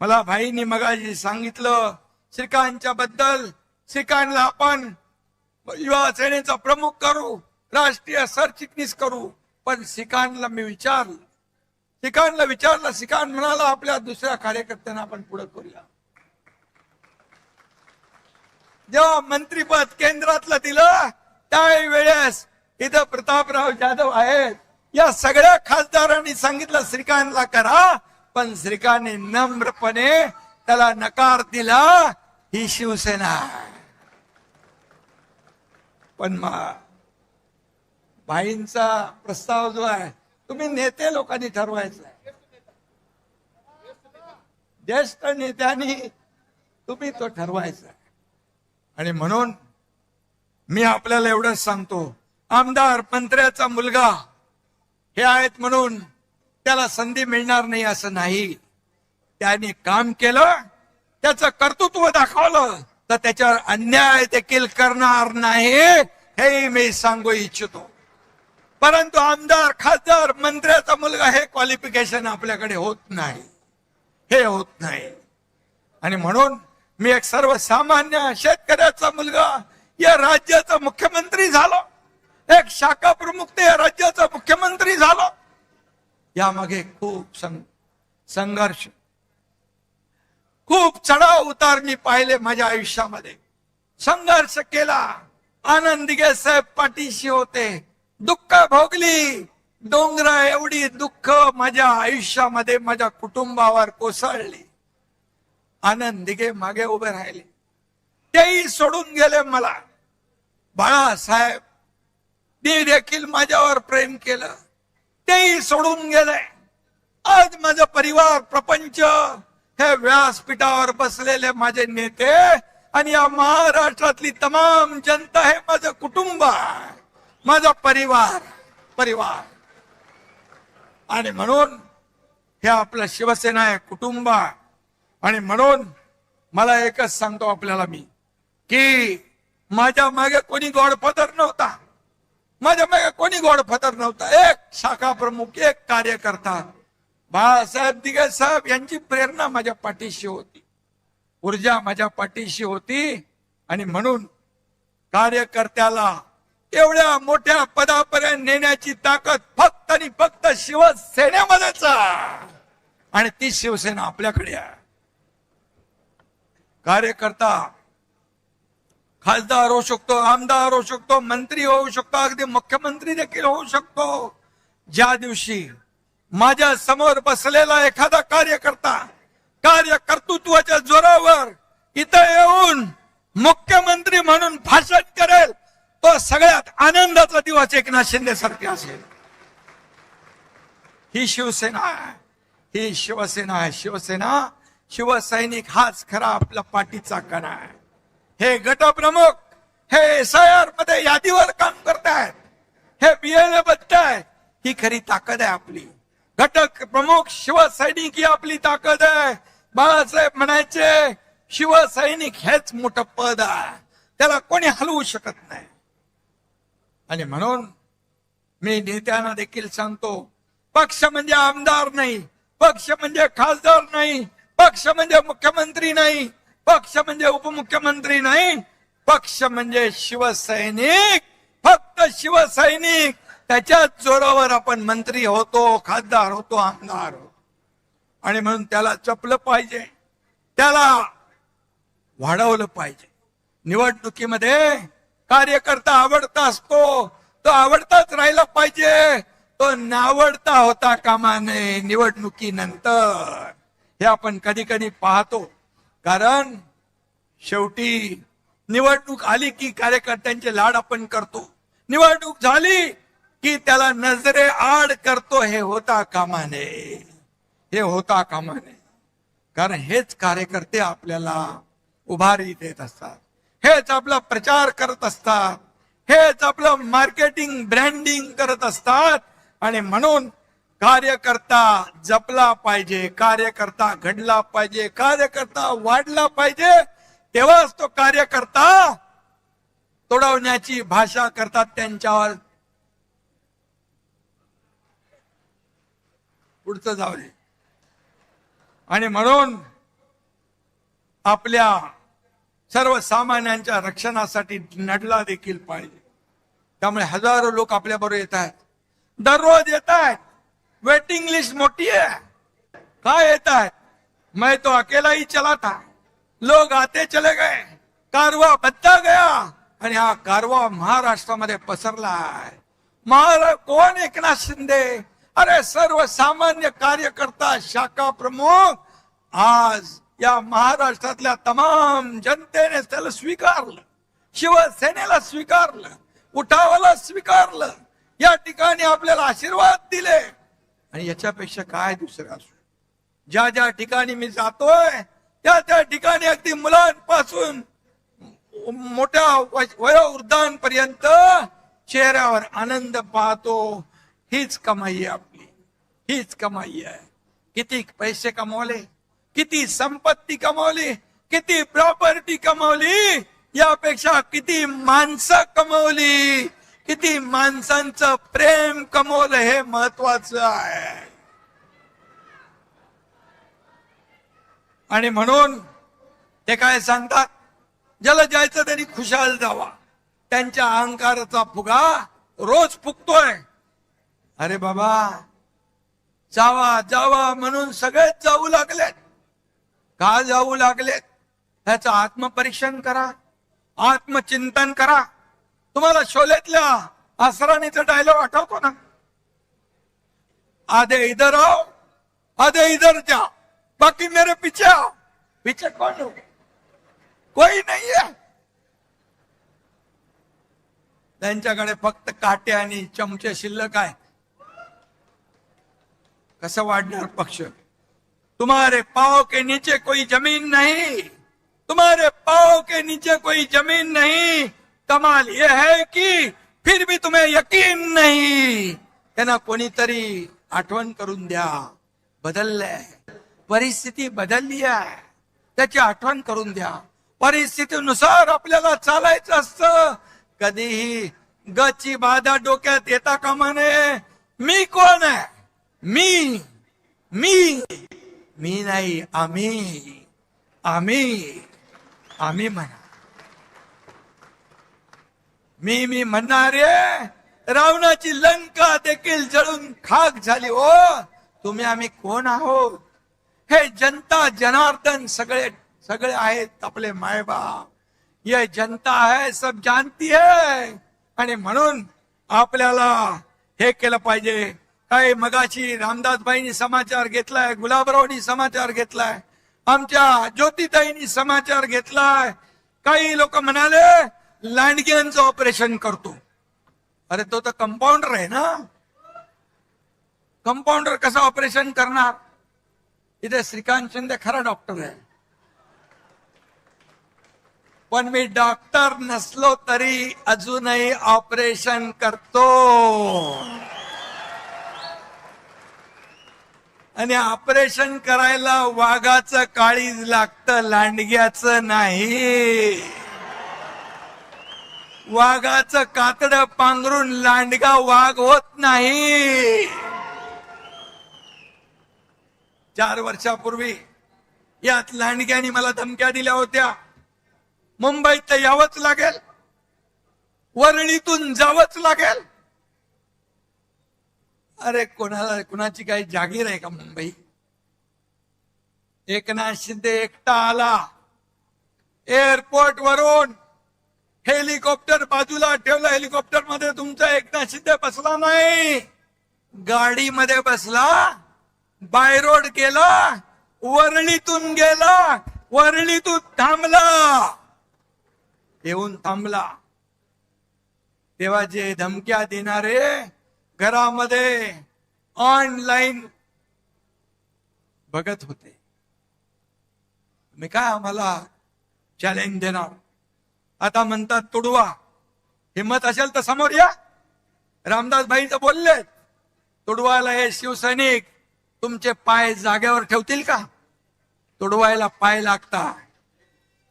मला भाईंनी मगाशी सांगितलं श्रीकांतच्या बद्दल. श्रीकांतला आपण युवा सेनेचा प्रमुख करू, राष्ट्रीय सरचिटणीस करू. पण श्रीकांतला मी विचारलं, श्रीकांत म्हणाला आपल्या दुसऱ्या कार्यकर्त्यांना आपण पुढे करूया. जेव्हा मंत्रीपद केंद्रातलं दिलं त्यावेळेस इथं प्रतापराव जाधव आहेत, या सगळ्या खासदारांनी सांगितलं श्रीकांतला करा. पण श्रीकांतने नम्रपणे त्याला नकार दिला ही शिवसेना. पण भाईंचा प्रस्ताव जो आहे तुम्ही नेते लोकांनी ठरवायचा आहे, ज्येष्ठ नेत्यांनी तुम्ही तो ठरवायचा आहे. आणि म्हणून मी आपल्याला एवढंच सांगतो, आमदार मंत्र्याचा मुलगा हे आहेत म्हणून त्याला संधी मिळणार नाही असं नाही. त्याने काम केलं, त्याचं कर्तृत्व दाखवलं तर त्याच्यावर अन्याय देखील करणार नाही हे मी सांगू इच्छितो. परंतु आमदार, खासदार, मंत्र्याचा मुलगा हे क्वालिफिकेशन आपल्याकडे होत नाही, हे होत नाही. आणि म्हणून मी एक सर्वसामान्य शेतकऱ्याचा मुलगा या राज्याचा मुख्यमंत्री झालो, एक शाखा प्रमुख ते या राज्याचा मुख्यमंत्री झालो. यामागे खूप संघर्ष, खूप चढाव उतार मी पाहिले माझ्या आयुष्यामध्ये. संघर्ष केला, आनंद दिघे साहेब पाठीशी होते, दुःख भोगली, डोंगरा एवढी दुःख माझ्या आयुष्यामध्ये माझ्या कुटुंबावर कोसळली. आनंद दिघे मागे उभे राहिले, तेही सोडून गेले मला. बाळासाहेब देखील माझ्यावर प्रेम केलं, तेही सोडून गेले. आज माझा परिवार, प्रपंच, हे व्यासपीठावर बसलेले माझे नेते आणि या महाराष्ट्रातली तमाम जनता हे माझं कुटुंब आहे, माझा परिवार. आणि म्हणून हे आपलं शिवसेना आहे, कुटुंब आहे. आणि म्हणून मला एकच सांगतो आपल्याला मी, की माझ्या मागे कोणी गॉडफादर नव्हता, माझ्या मागे कोणी गॉडफादर नव्हता. एक शाखा प्रमुख, एक कार्यकर्ता, बाळासाहेब दिघे साहेब यांची प्रेरणा माझ्या पाठीशी होती, ऊर्जा माझ्या पाठीशी होती. आणि म्हणून कार्यकर्त्याला एवढ्या मोठ्या पदापर्यंत नेण्याची ताकद फक्त आणि फक्त शिवसेनेमध्येच आहे. आणि ती शिवसेना आपल्याकडे आहे. कार्यकर्ता खासदार होऊ शकतो, आमदार होऊ शकतो, मंत्री होऊ शकतो, अगदी मुख्यमंत्री देखील होऊ शकतो. ज्या दिवशी माझ्या समोर बसलेला एखादा कार्यकर्ता कार्यकर्तृत्वाच्या जोरावर इथं येऊन मुख्यमंत्री म्हणून भाषण करेल, तो सगळ्यात आनंदाचा दिवस एकनाथ शिंदे सारखे असेल. ही शिवसेना आहे, ही शिवसेना आहे. शिवसेना, शिवसैनिक हाच खरा आपला पाठीचा कणा आहे. हे गटप्रमुख, हे SIR मध्ये यादीवर काम करतायत, हे BLA बघतायत, ही खरी ताकद आहे आपली. घटक प्रमुख शिवसैनिक ही आपली ताकद आहे. बाळासाहेब म्हणायचे, शिवसैनिक हेच मोठं पद आहे, त्याला कोणी हलवू शकत नाही. आणि म्हणून मी नेत्यांना देखील सांगतो, पक्ष म्हणजे आमदार नाही, पक्ष म्हणजे खासदार नाही, पक्ष म्हणजे मुख्यमंत्री नाही, पक्ष म्हणजे उपमुख्यमंत्री नाही, पक्ष म्हणजे शिवसैनिक, फक्त शिवसैनिक. त्याच्याच जोरावर आपण मंत्री होतो, खासदार होतो, आमदार होतो. आणि म्हणून त्याला जपलं पाहिजे, त्याला वाढवलं पाहिजे. निवडणुकीमध्ये कार्यकर्ता आवडता असतो, तो आवडताच राहिला पाहिजे, तो नावडता होता कामा नये निवडणुकीनंतर. हे आपण कधी कधी पाहतो, कारण शेवटी निवडणूक आली की कार्यकर्त्यांचे लाड आपण करतो, निवडणूक झाली की त्याला नजरे आड करतो. हे होता कामा नये, हे होता कामा नये. कारण हेच कार्यकर्ते आपल्याला उभारी देत असतात, हेच आपला प्रचार करत असतात, हेच आपलं मार्केटिंग, ब्रँडिंग करत असतात. आणि म्हणून कार्यकर्ता जपला पाहिजे, कार्यकर्ता घडला पाहिजे, कार्यकर्ता वाढला पाहिजे. तेव्हाच तो कार्यकर्ता तोडवण्याची भाषा करतात त्यांच्यावर. पुढचं जाऊ दे. आणि म्हणून आपल्या सर्वसामान्यांच्या रक्षणासाठी लढला देखील पाहिजे. त्यामुळे हजारो लोक आपल्या बरोबर येत आहेत, दररोज येत आहेत. वेटिंग लिस्ट मोठी है. काय येत आहेत? मैं तो अकेला ही चला था, लोग आते चले गए, कारवा बदला गया. आणि हा कारवा महाराष्ट्रामध्ये पसरला आहे. कोण एकनाथ शिंदे? अरे सर्वसामान्य कार्यकर्ता, शाखा प्रमुख आज या महाराष्ट्रातल्या तमाम जनतेने त्याला स्वीकारलं, शिवसेनेला स्वीकारलं, उठावाला स्वीकारलं, या ठिकाणी आपल्याला आशीर्वाद दिले. आणि याच्यापेक्षा काय दुसरं असू. ज्या ज्या ठिकाणी मी जातोय त्या त्या ठिकाणी अगदी मुलांपासून मोठ्या वयोवृद्धांपर्यंत चेहऱ्यावर आनंद पाहतो. हीच कमाई आहे आपली, हीच कमाई आहे. किती पैसे कमवले, किती संपत्ती कमवली, किती प्रॉपर्टी कमवली, यापेक्षा किती माणसं कमवली, किती माणसांचं प्रेम कमवलं हे महत्वाचं आहे. आणि म्हणून ते काय सांगतात, ज्याला जायचं त्यांनी खुशाल जावा. त्यांच्या अहंकाराचा फुगा रोज फुगतोय. अरे बाबा, जावा जावा म्हणून सगळेच जाऊ लागलेत. का जाऊ लागलेत ह्याचं आत्मपरीक्षण करा, आत्मचिंतन करा. तुम्हाला शोलेतल्या असराणीचा डायलॉग आठवतो ना, आधे इधर आओ आधे इधर जाओ बाकी मेरे पीछे आओ. पीछे कौन हो? कोई नहीं है. त्यांच्याकडे फक्त काटे आणि चमचे शिल्लक आहे. कसं वाढणार पक्ष? तुम्हारे पाँव के नीचे कोई जमीन नहीं, तुम्हारे पाँव के नीचे कोई जमीन नहीं. कमाल ये है कि फिर भी तुम्हें यकीन नहीं. त्यांना कोणीतरी आठवण करून द्या. बदललंय, परिस्थिती बदलली आहे, त्याची आठवण करून द्या. परिस्थितीनुसार आपल्याला चालायचं असतं. कधीही गची बाधा डोक्यात येता कामा नये. मी कोण आहे? मी मी मी नाही, आम्ही आम्ही आम्ही म्हणा. मी म्हणणारे रावणाची लंका देखील जळून खाक झाली. ओ तुम्ही आम्ही कोण आहोत? हे जनता जनार्दन सगळे सगळे आहेत आपले मायबाप. ये जनता है, सब जानती है. आणि म्हणून आपल्याला हे केलं पाहिजे. काय मगाशी रामदासबाईंनी समाचार घेतलाय, गुलाबरावनी समाचार घेतलाय, आमच्या ज्योतिताईंनी समाचार घेतलाय. काही लोक म्हणाले लांडग्यांचं ऑपरेशन करतो. अरे तो तर कंपाऊंडर आहे ना, कंपाऊंडर कसं ऑपरेशन करणार? इथे श्रीकांत शिंदे खरा डॉक्टर आहे, पण मी डॉक्टर नसलो तरी अजूनही ऑपरेशन करतो. आणि ऑपरेशन करायला वाघाचं काळीज लागतं, लांडग्याचं नाही. वाघाचं कातडं पांघरून लांडगा वाघ होत नाही. 4 वर्षापूर्वी यात लांडग्यानी मला धमक्या दिल्या होत्या. मुंबईत यावंच लागेल, वरळीतून जावंच लागेल. अरे कोणाची काही जागीर आहे का मुंबई? एकनाथ शिंदे एकटा आला, एअरपोर्ट वरून हेलिकॉप्टर बाजूला ठेवलं. हेलिकॉप्टर मध्ये तुमचा एकनाथ शिंदे बसला नाही, गाडीमध्ये बसला, बाय रोड गेला, वरळीतून गेला, वरळीतून थांबला, येऊन थांबला. तेव्हा जे धमक्या देणारे घरामध्ये ऑनलाईन बघत होते. मी काय आम्हाला चॅलेंज देणार? आता म्हणतात तुडवा. हिम्मत असेल तर समोर या. रामदास भाईचं बोलले, तुडवायला हे शिवसैनिक तुमचे पाय जागेवर ठेवतील का? तुडवायला पाय लागतात.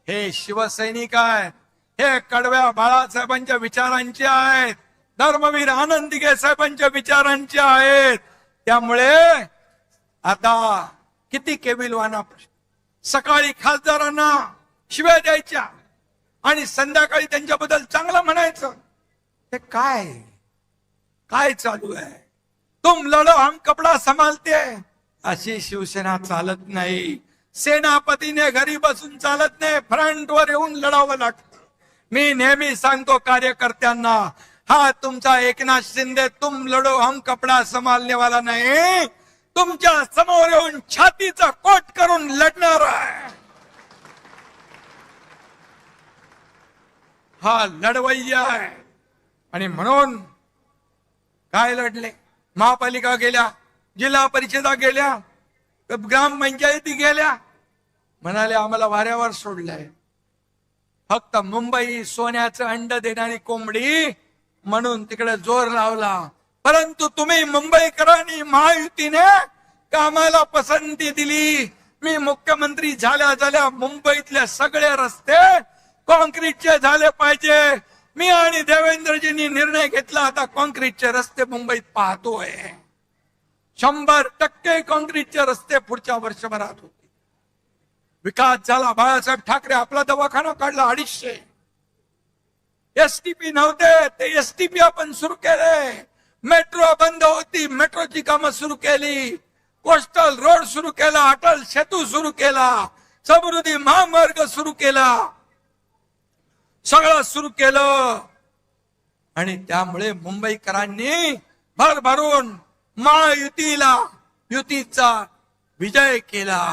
हे शिवसैनिक आहेत, हे कडव्या बाळासाहेबांच्या विचारांचे आहेत, धर्मवीर आनंद दिघे साहेबांच्या विचारांचे आहेत. त्यामुळे आता किती केविलवाना, सकाळी खासदारांना शिव्या द्यायच्या आणि संध्याकाळी त्यांच्याबद्दल चांगलं म्हणायचं. हे काय चालू आहे? तुम लढो हम कपडा संभालते, अशी शिवसेना चालत नाही. सेनापतीने घरी बसून चालत नाही, फ्रंटवर येऊन लढावं लागतं. मी नेहमी सांगतो कार्यकर्त्यांना, हा तुमचा एकनाथ शिंदे तुम लढो हम कपडा संभालने वाला नाही, तुमच्या समोर येऊन छातीचा कोट करून लढणार आहे. हा लढवय्या आहे. आणि म्हणून काय लढले? महापालिका गेल्या, जिल्हा परिषदा गेल्या, ग्रामपंचायती गेल्या, म्हणाले आम्हाला वाऱ्यावर सोडलंय. फक्त मुंबई सोन्याचं अंड देणारी कोंबडी म्हणून तिकडे जोर लावला. परंतु तुम्ही मुंबईकरांनी महायुतीने कामाला पसंती दिली. मी मुख्यमंत्री झाल्या मुंबईतले सगळे रस्ते कॉन्क्रीटचे झाले पाहिजे. मी आणि देवेंद्रजींनी निर्णय घेतला, आता कॉन्क्रीटचे रस्ते मुंबईत पाहतोय. 100% कॉन्क्रीटचे रस्ते पुढच्या वर्षभरात होते. विकास झाला. बाळासाहेब ठाकरे आपला दवाखाना काढला 250. एसटीपी नव्हते ते एसटीपी आपण सुरू केले. मेट्रो बंद होती, मेट्रोची कामं सुरू केली. कोस्टल रोड सुरू केला, अटल सेतू सुरू केला, समृद्धी महामार्ग सुरू केला, सगळं सुरू केलं. आणि त्यामुळे मुंबईकरांनी भरभरून युतीचा विजय केला.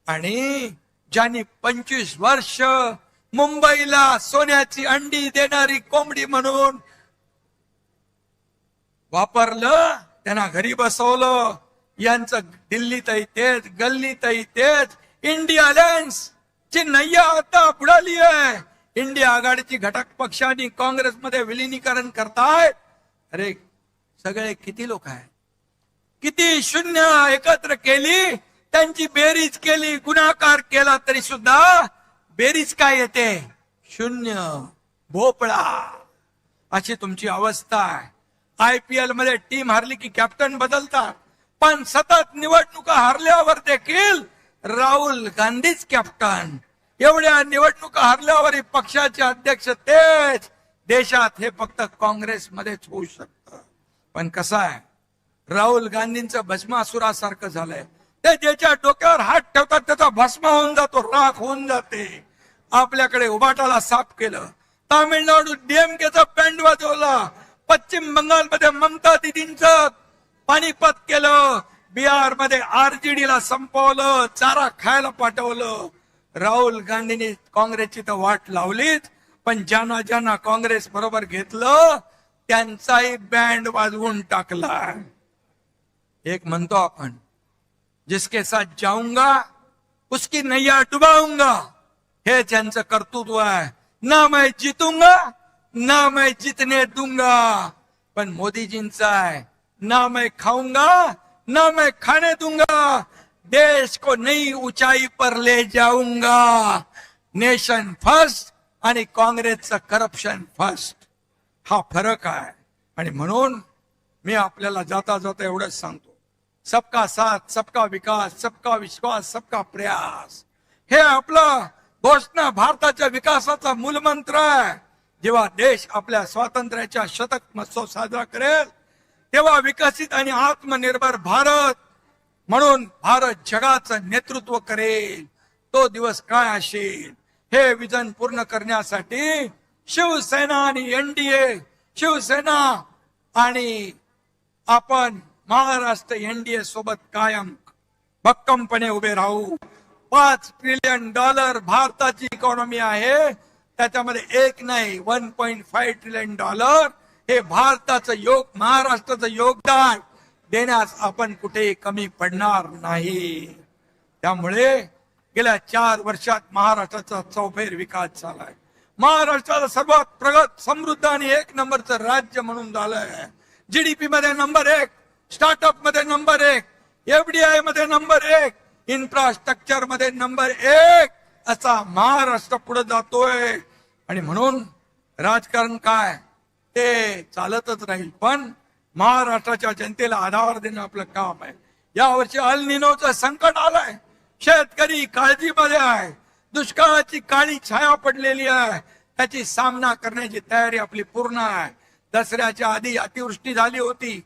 आणि ज्यांनी 25 वर्ष मुंबईला सोन्याची अंडी देणारी कोंबडी म्हणून वापरलं, त्यांना घरी बसवलं. यांचं दिल्लीतही तेच, गल्लीतही तेच. इंडिया अलायन्स ची नय्या आता बुडाली आहे. इंडिया आघाडीची घटक पक्षांनी काँग्रेसमध्ये विलिनीकरण करतायत. अरे सगळे किती लोक आहेत, किती शून्य एकत्र केली, त्यांची बेरीज केली, गुणाकार केला तरी सुद्धा बेरीज काय येते? शून्य, भोपळा. अशी तुमची अवस्था आहे. IPL मध्ये टीम हारली की कॅप्टन बदलतात, पण सतत निवडणुका हारल्यावर देखील राहुल गांधीच कॅप्टन. एवढ्या निवडणुका हारल्यावर पक्षाचे अध्यक्ष तेच. देशात हे फक्त काँग्रेसमध्येच होऊ शकतं. पण कसं आहे, राहुल गांधींचं भस्मासुरासारखं झालंय. ते ज्याच्या डोक्यावर हात ठेवतात त्याचा भस्म होऊन जातो, राख होऊन जाते. आपल्याकडे उबाटाला साफ केलं, तामिळनाडू DMKचा बँड वाजवला, पश्चिम बंगालमध्ये ममता दिदींचं पाणीपत केलं, बिहार मध्ये RJD ला संपवलं, चारा खायला पाठवलं. राहुल गांधींनी काँग्रेसची तर वाट लावलीच, पण ज्यांना ज्यांना काँग्रेस बरोबर घेतलं त्यांचाही बँड वाजवून टाकला. एक म्हणतो आपण, जिसके साथ जाऊंगा उसकी नैया डुबाऊंगा, हे त्यांचं कर्तृत्व आहे. ना मैं जीतूंगा ना मैं जीतने दूंगा. पण मोदीजींचं आहे, ना मैं खाऊंगा ना मैं खाने दूंगा, देश को नई ऊंचाई पर ले जाऊंगा. नेशन फर्स्ट आणि काँग्रेसचं करप्शन फर्स्ट, हा फरक आहे. आणि म्हणून मी आपल्याला जाता जाता एवढंच सांगतो, सबका साथ, सबका विकास, सबका विश्वास, सबका प्रयास, हे आपलं घोषणा भारताच्या विकासाचा मूलमंत्र आहे. जेव्हा देश आपल्या स्वातंत्र्याच्या शतक महोत्सव साजरा करेल तेव्हा विकसित आणि आत्मनिर्भर भारत म्हणून भारत जगाचं नेतृत्व करेल. तो दिवस काय असेल हे विजन पूर्ण करण्यासाठी शिवसेना आणि NDA, शिवसेना आणि आपण महाराष्ट्र NDA सोबत कायम भक्कमपणे उभे राहू. $5 ट्रिलियन भारताची इकॉनॉमी आहे, त्याच्यामध्ये एक नाही 1.5 ट्रिलियन हे भारताचं महाराष्ट्राचं योगदान देण्यास आपण कुठेही कमी पडणार नाही. त्यामुळे गेल्या 4 वर्षात महाराष्ट्राचा चौफेर विकास झालाय. महाराष्ट्राला सर्वात प्रगत, समृद्ध आणि 1 नंबरचं राज्य म्हणून झालंय. GDP मध्ये नंबर 1, स्टार्टअप मध्ये नंबर 1, FDI मध्ये नंबर 1, इन्फ्रास्ट्रक्चर मध्ये नंबर 1, असा महाराष्ट्र पुढे जातोय. आणि म्हणून राजकारण काय ते चालतच राहील, पण महाराष्ट्राच्या जनतेला आधार देणं आपलं काम आहे. यावर्षी अल निनोचं संकट आलंय, शेतकरी काळजीमध्ये आहे, दुष्काळाची काळी छाया पडलेली आहे, त्याची सामना करण्याची तयारी आपली पूर्ण आहे. दसऱ्याच्या आधी अतिवृष्टी झाली होती,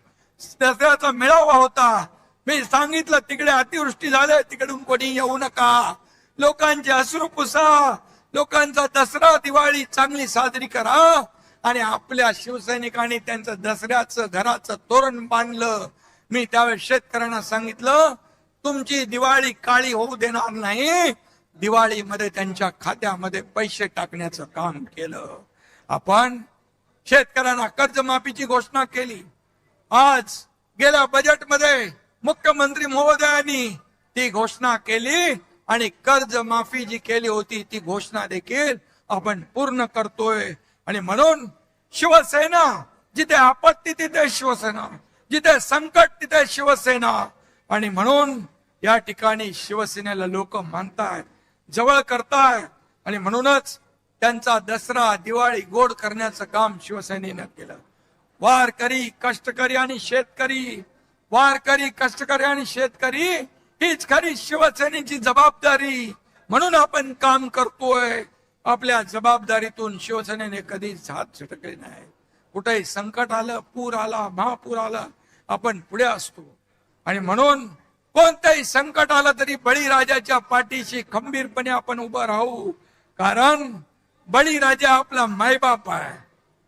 दसऱ्याचा मेळावा होता. मी सांगितलं तिकडे अतिवृष्टी झाली, तिकडून कोणी येऊ नका, लोकांचे अश्रू पुसा, लोकांचा दसरा दिवाळी चांगली साजरी करा. आणि आपल्या शिवसैनिकांनी त्यांचं दसऱ्याचं घराचं तोरण बांधलं. मी त्यावेळेस शेतकऱ्यांना सांगितलं, तुमची दिवाळी काळी होऊ देणार नाही. दिवाळीमध्ये त्यांच्या खात्यामध्ये पैसे टाकण्याचं काम केलं. आपण शेतकऱ्यांना कर्जमाफीची घोषणा केली. आज गेल्या बजेटमध्ये मुख्यमंत्री महोदयांनी ती घोषणा केली आणि कर्जमाफी जी केली होती ती घोषणा देखील आपण पूर्ण करतोय. आणि म्हणून शिवसेना, जिथे आपत्ती तिथे शिवसेना, जिथे संकट तिथे शिवसेना. आणि म्हणून या ठिकाणी शिवसेनेला लोक मानतायत, जवळ करतायत. आणि म्हणूनच त्यांचा दसरा दिवाळी गोड करण्याचं काम शिवसेनेनं केलं. वारकरी, कष्टकरी आणि शेतकरी, वारकरी, कष्टकरी आणि शेतकरी हीच खरी शिवसेनेची जबाबदारी. म्हणून आपण काम करतोय. आपल्या जबाबदारीतून शिवसेनेने कधीच हात झटकले नाही. कुठेही संकट आलं, पूर आला, महापूर आला, आपण पुढे असतो. आणि म्हणून कोणतंही संकट आलं तरी बळीराजाच्या पाठीशी खंबीरपणे आपण उभं राहू. कारण बळीराजा आपला मायबाप आहे.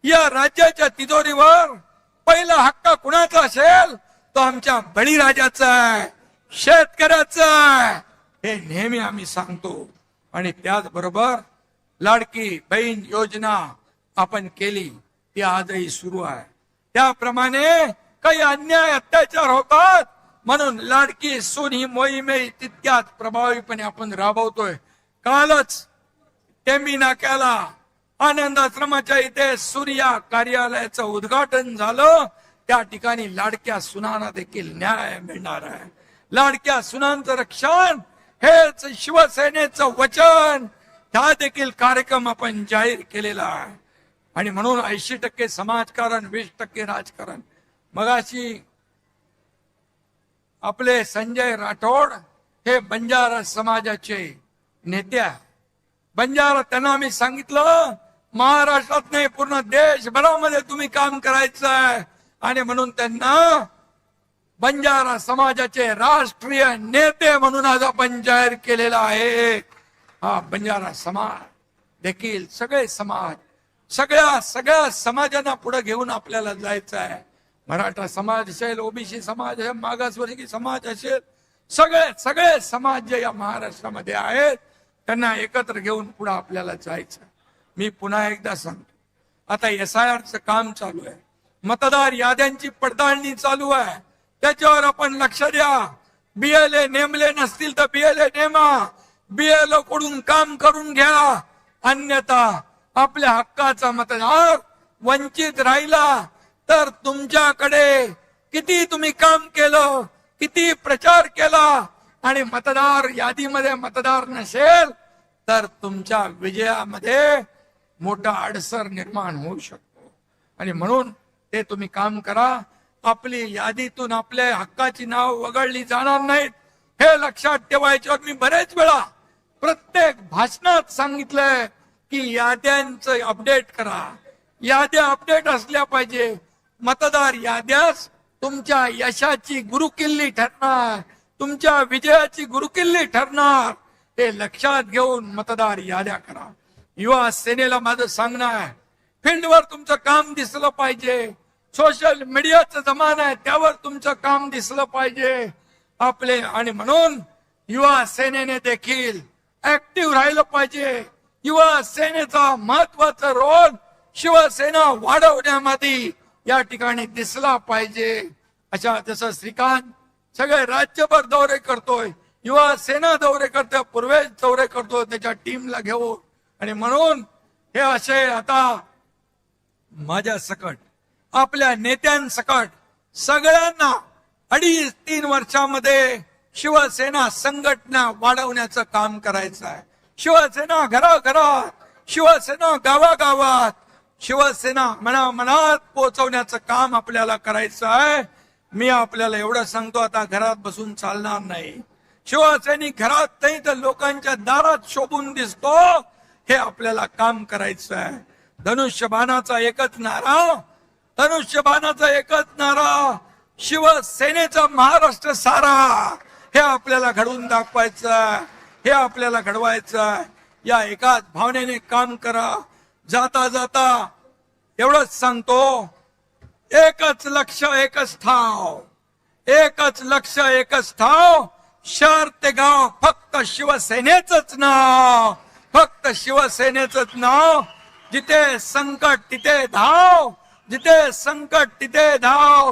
या राज्याच्या तिजोरीवर पहिला हक्क कुणाचा असेल तो आमच्या बळीराजाचा आहे, शेतकऱ्याचा आहे. हे नेहमी आम्ही सांगतो. आणि त्याचबरोबर लाडकी बहीण योजना आपण केली, ती आजही सुरू आहे. त्याप्रमाणे काही अन्याय अत्याचार होतात म्हणून लाडकी सून ही मोहीमही तितक्याच प्रभावीपणे आपण राबवतोय. कालच टेंबी नाक्याला आनंद आश्रमाच्या इथे सूर्या कार्यालयाचं उद्घाटन झालं. त्या ठिकाणी लाडक्या सुनांना देखील न्याय मिळणार आहे. लाडक्या सुनांचं रक्षण हेच शिवसेनेचं वचन. हा देखील कार्यक्रम आपण जाहीर केलेला आहे. आणि म्हणून 80% समाजकारण, 20% राजकारण. मगाशी आपले संजय राठोड हे बंजारा समाजाचे नेते आहे. बंजारा, त्यांना आम्ही सांगितलं महाराष्ट्रात नाही पूर्ण देशभरामध्ये तुम्ही काम करायचं आहे. आणि म्हणून त्यांना बंजारा समाजाचे राष्ट्रीय नेते म्हणून आज आपण जाहीर केलेला आहे. हा बंजारा समाज देखील सगळे समाज, सगळ्या समाजांना पुढे घेऊन आपल्याला जायचं आहे. मराठा समाज असेल, ओबीसी समाज असेल, मागासवर्गीय समाज असेल, सगळे समाज जे या महाराष्ट्रामध्ये आहेत त्यांना एकत्र घेऊन पुढे आपल्याला जायचं. मी पुन्हा एकदा सांगतो, आता SIRचं काम चालू आहे, मतदार याद्यांची पडताळणी चालू आहे. त्याच्यावर आपण लक्ष द्या. BLA नेमले नसतील तर BLA नेमा, BLO कडून काम करून घ्या. अन्यथा आपल्या हक्काचा मतदार वंचित राहिला तर तुमच्याकडे किती तुम्ही काम केलं, किती प्रचार केला आणि मतदार यादीमध्ये मतदार नसेल तर तुमच्या विजयामध्ये मोठा अडसर निर्माण होऊ शकतो. आणि म्हणून ते तुम्ही काम करा. आपली यादीतून आपल्या हक्काची नाव वगळली जाणार नाहीत हे लक्षात ठेवायच्यावर मी बरेच वेळा प्रत्येक भाषणात सांगितलंय की याद्यांचं अपडेट करा. याद्या अपडेट असल्या पाहिजे. मतदार याद्यास तुमच्या यशाची गुरुकिल्ली ठरणार, तुमच्या विजयाची गुरुकिल्ली ठरणार. हे लक्षात घेऊन मतदार याद्या करा. युवा सेनेला माझं सांगणं आहे, फील्डवर तुमचं काम दिसलं पाहिजे. सोशल मीडियाचा जमाना आहे, त्यावर तुमचं काम दिसलं पाहिजे आपले. आणि म्हणून युवा सेनेने देखील ऍक्टिव्ह राहिलं पाहिजे. युवा सेनेचा महत्वाचा रोल शिवसेना वाढवण्यामध्ये या ठिकाणी दिसला पाहिजे. अशा जसं श्रीकांत सगळे राज्यभर दौरे करतोय, युवा सेना दौरे करतोय, पूर्वेश दौरे करतोय त्याच्या टीमला घेऊन. आणि म्हणून हे असे आता माझ्या सकट, आपल्या नेत्यांसकट सगळ्यांना 2.5-3 वर्षामध्ये शिवसेना संघटना वाढवण्याचं काम करायचं आहे. शिवसेना घराघरात, शिवसेना गावागावात, शिवसेना मनामनात पोहोचवण्याचं काम आपल्याला करायचं आहे. मी आपल्याला एवढं सांगतो, आता घरात बसून चालणार नाही. शिवसैनिक घरात नाही तर लोकांच्या दारात शोभून दिसतो, हे आपल्याला काम करायचं आहे. धनुष्यबाणाचा एकच नारा, धनुष्यबाणाचा एकच नारा, शिवसेनेचा महाराष्ट्र सारा. हे आपल्याला घडवून दाखवायचं आहे, हे आपल्याला घडवायचं आहे. या एकाच भावनेने काम करा. जाता जाता एवढंच सांगतो, एकच लक्ष एकच ठाव, एकच लक्ष एकच ठाव. शहर ते गाव फक्त शिवसेनेचंच नाव, फक्त शिवसेनेचंच नाव. जिथे संकट तिथे धाव, जिथे संकट तिथे धाव.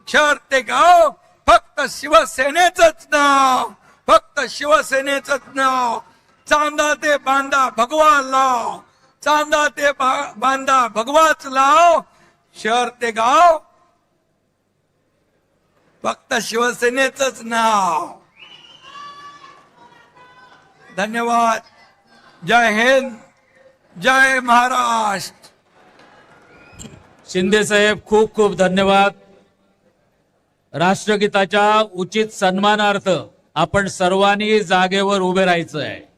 शहर ते गाव फक्त शिवसेनेचंच नाव, फक्त शिवसेनेचंच नाव. चांदा ते बांधा भगवा लाव, चांदा ते बांधा भगवाच लाव. शहर ते गाव फक्त शिवसेनेचंच नाव. धन्यवाद. जय हिंद, जय महाराष्ट्र. शिंदे साहेब खूप खूप धन्यवाद. राष्ट्रगीताच्या उचित सन्मानार्थ आपण सर्वांनी जागेवर उभे राहायचं आहे.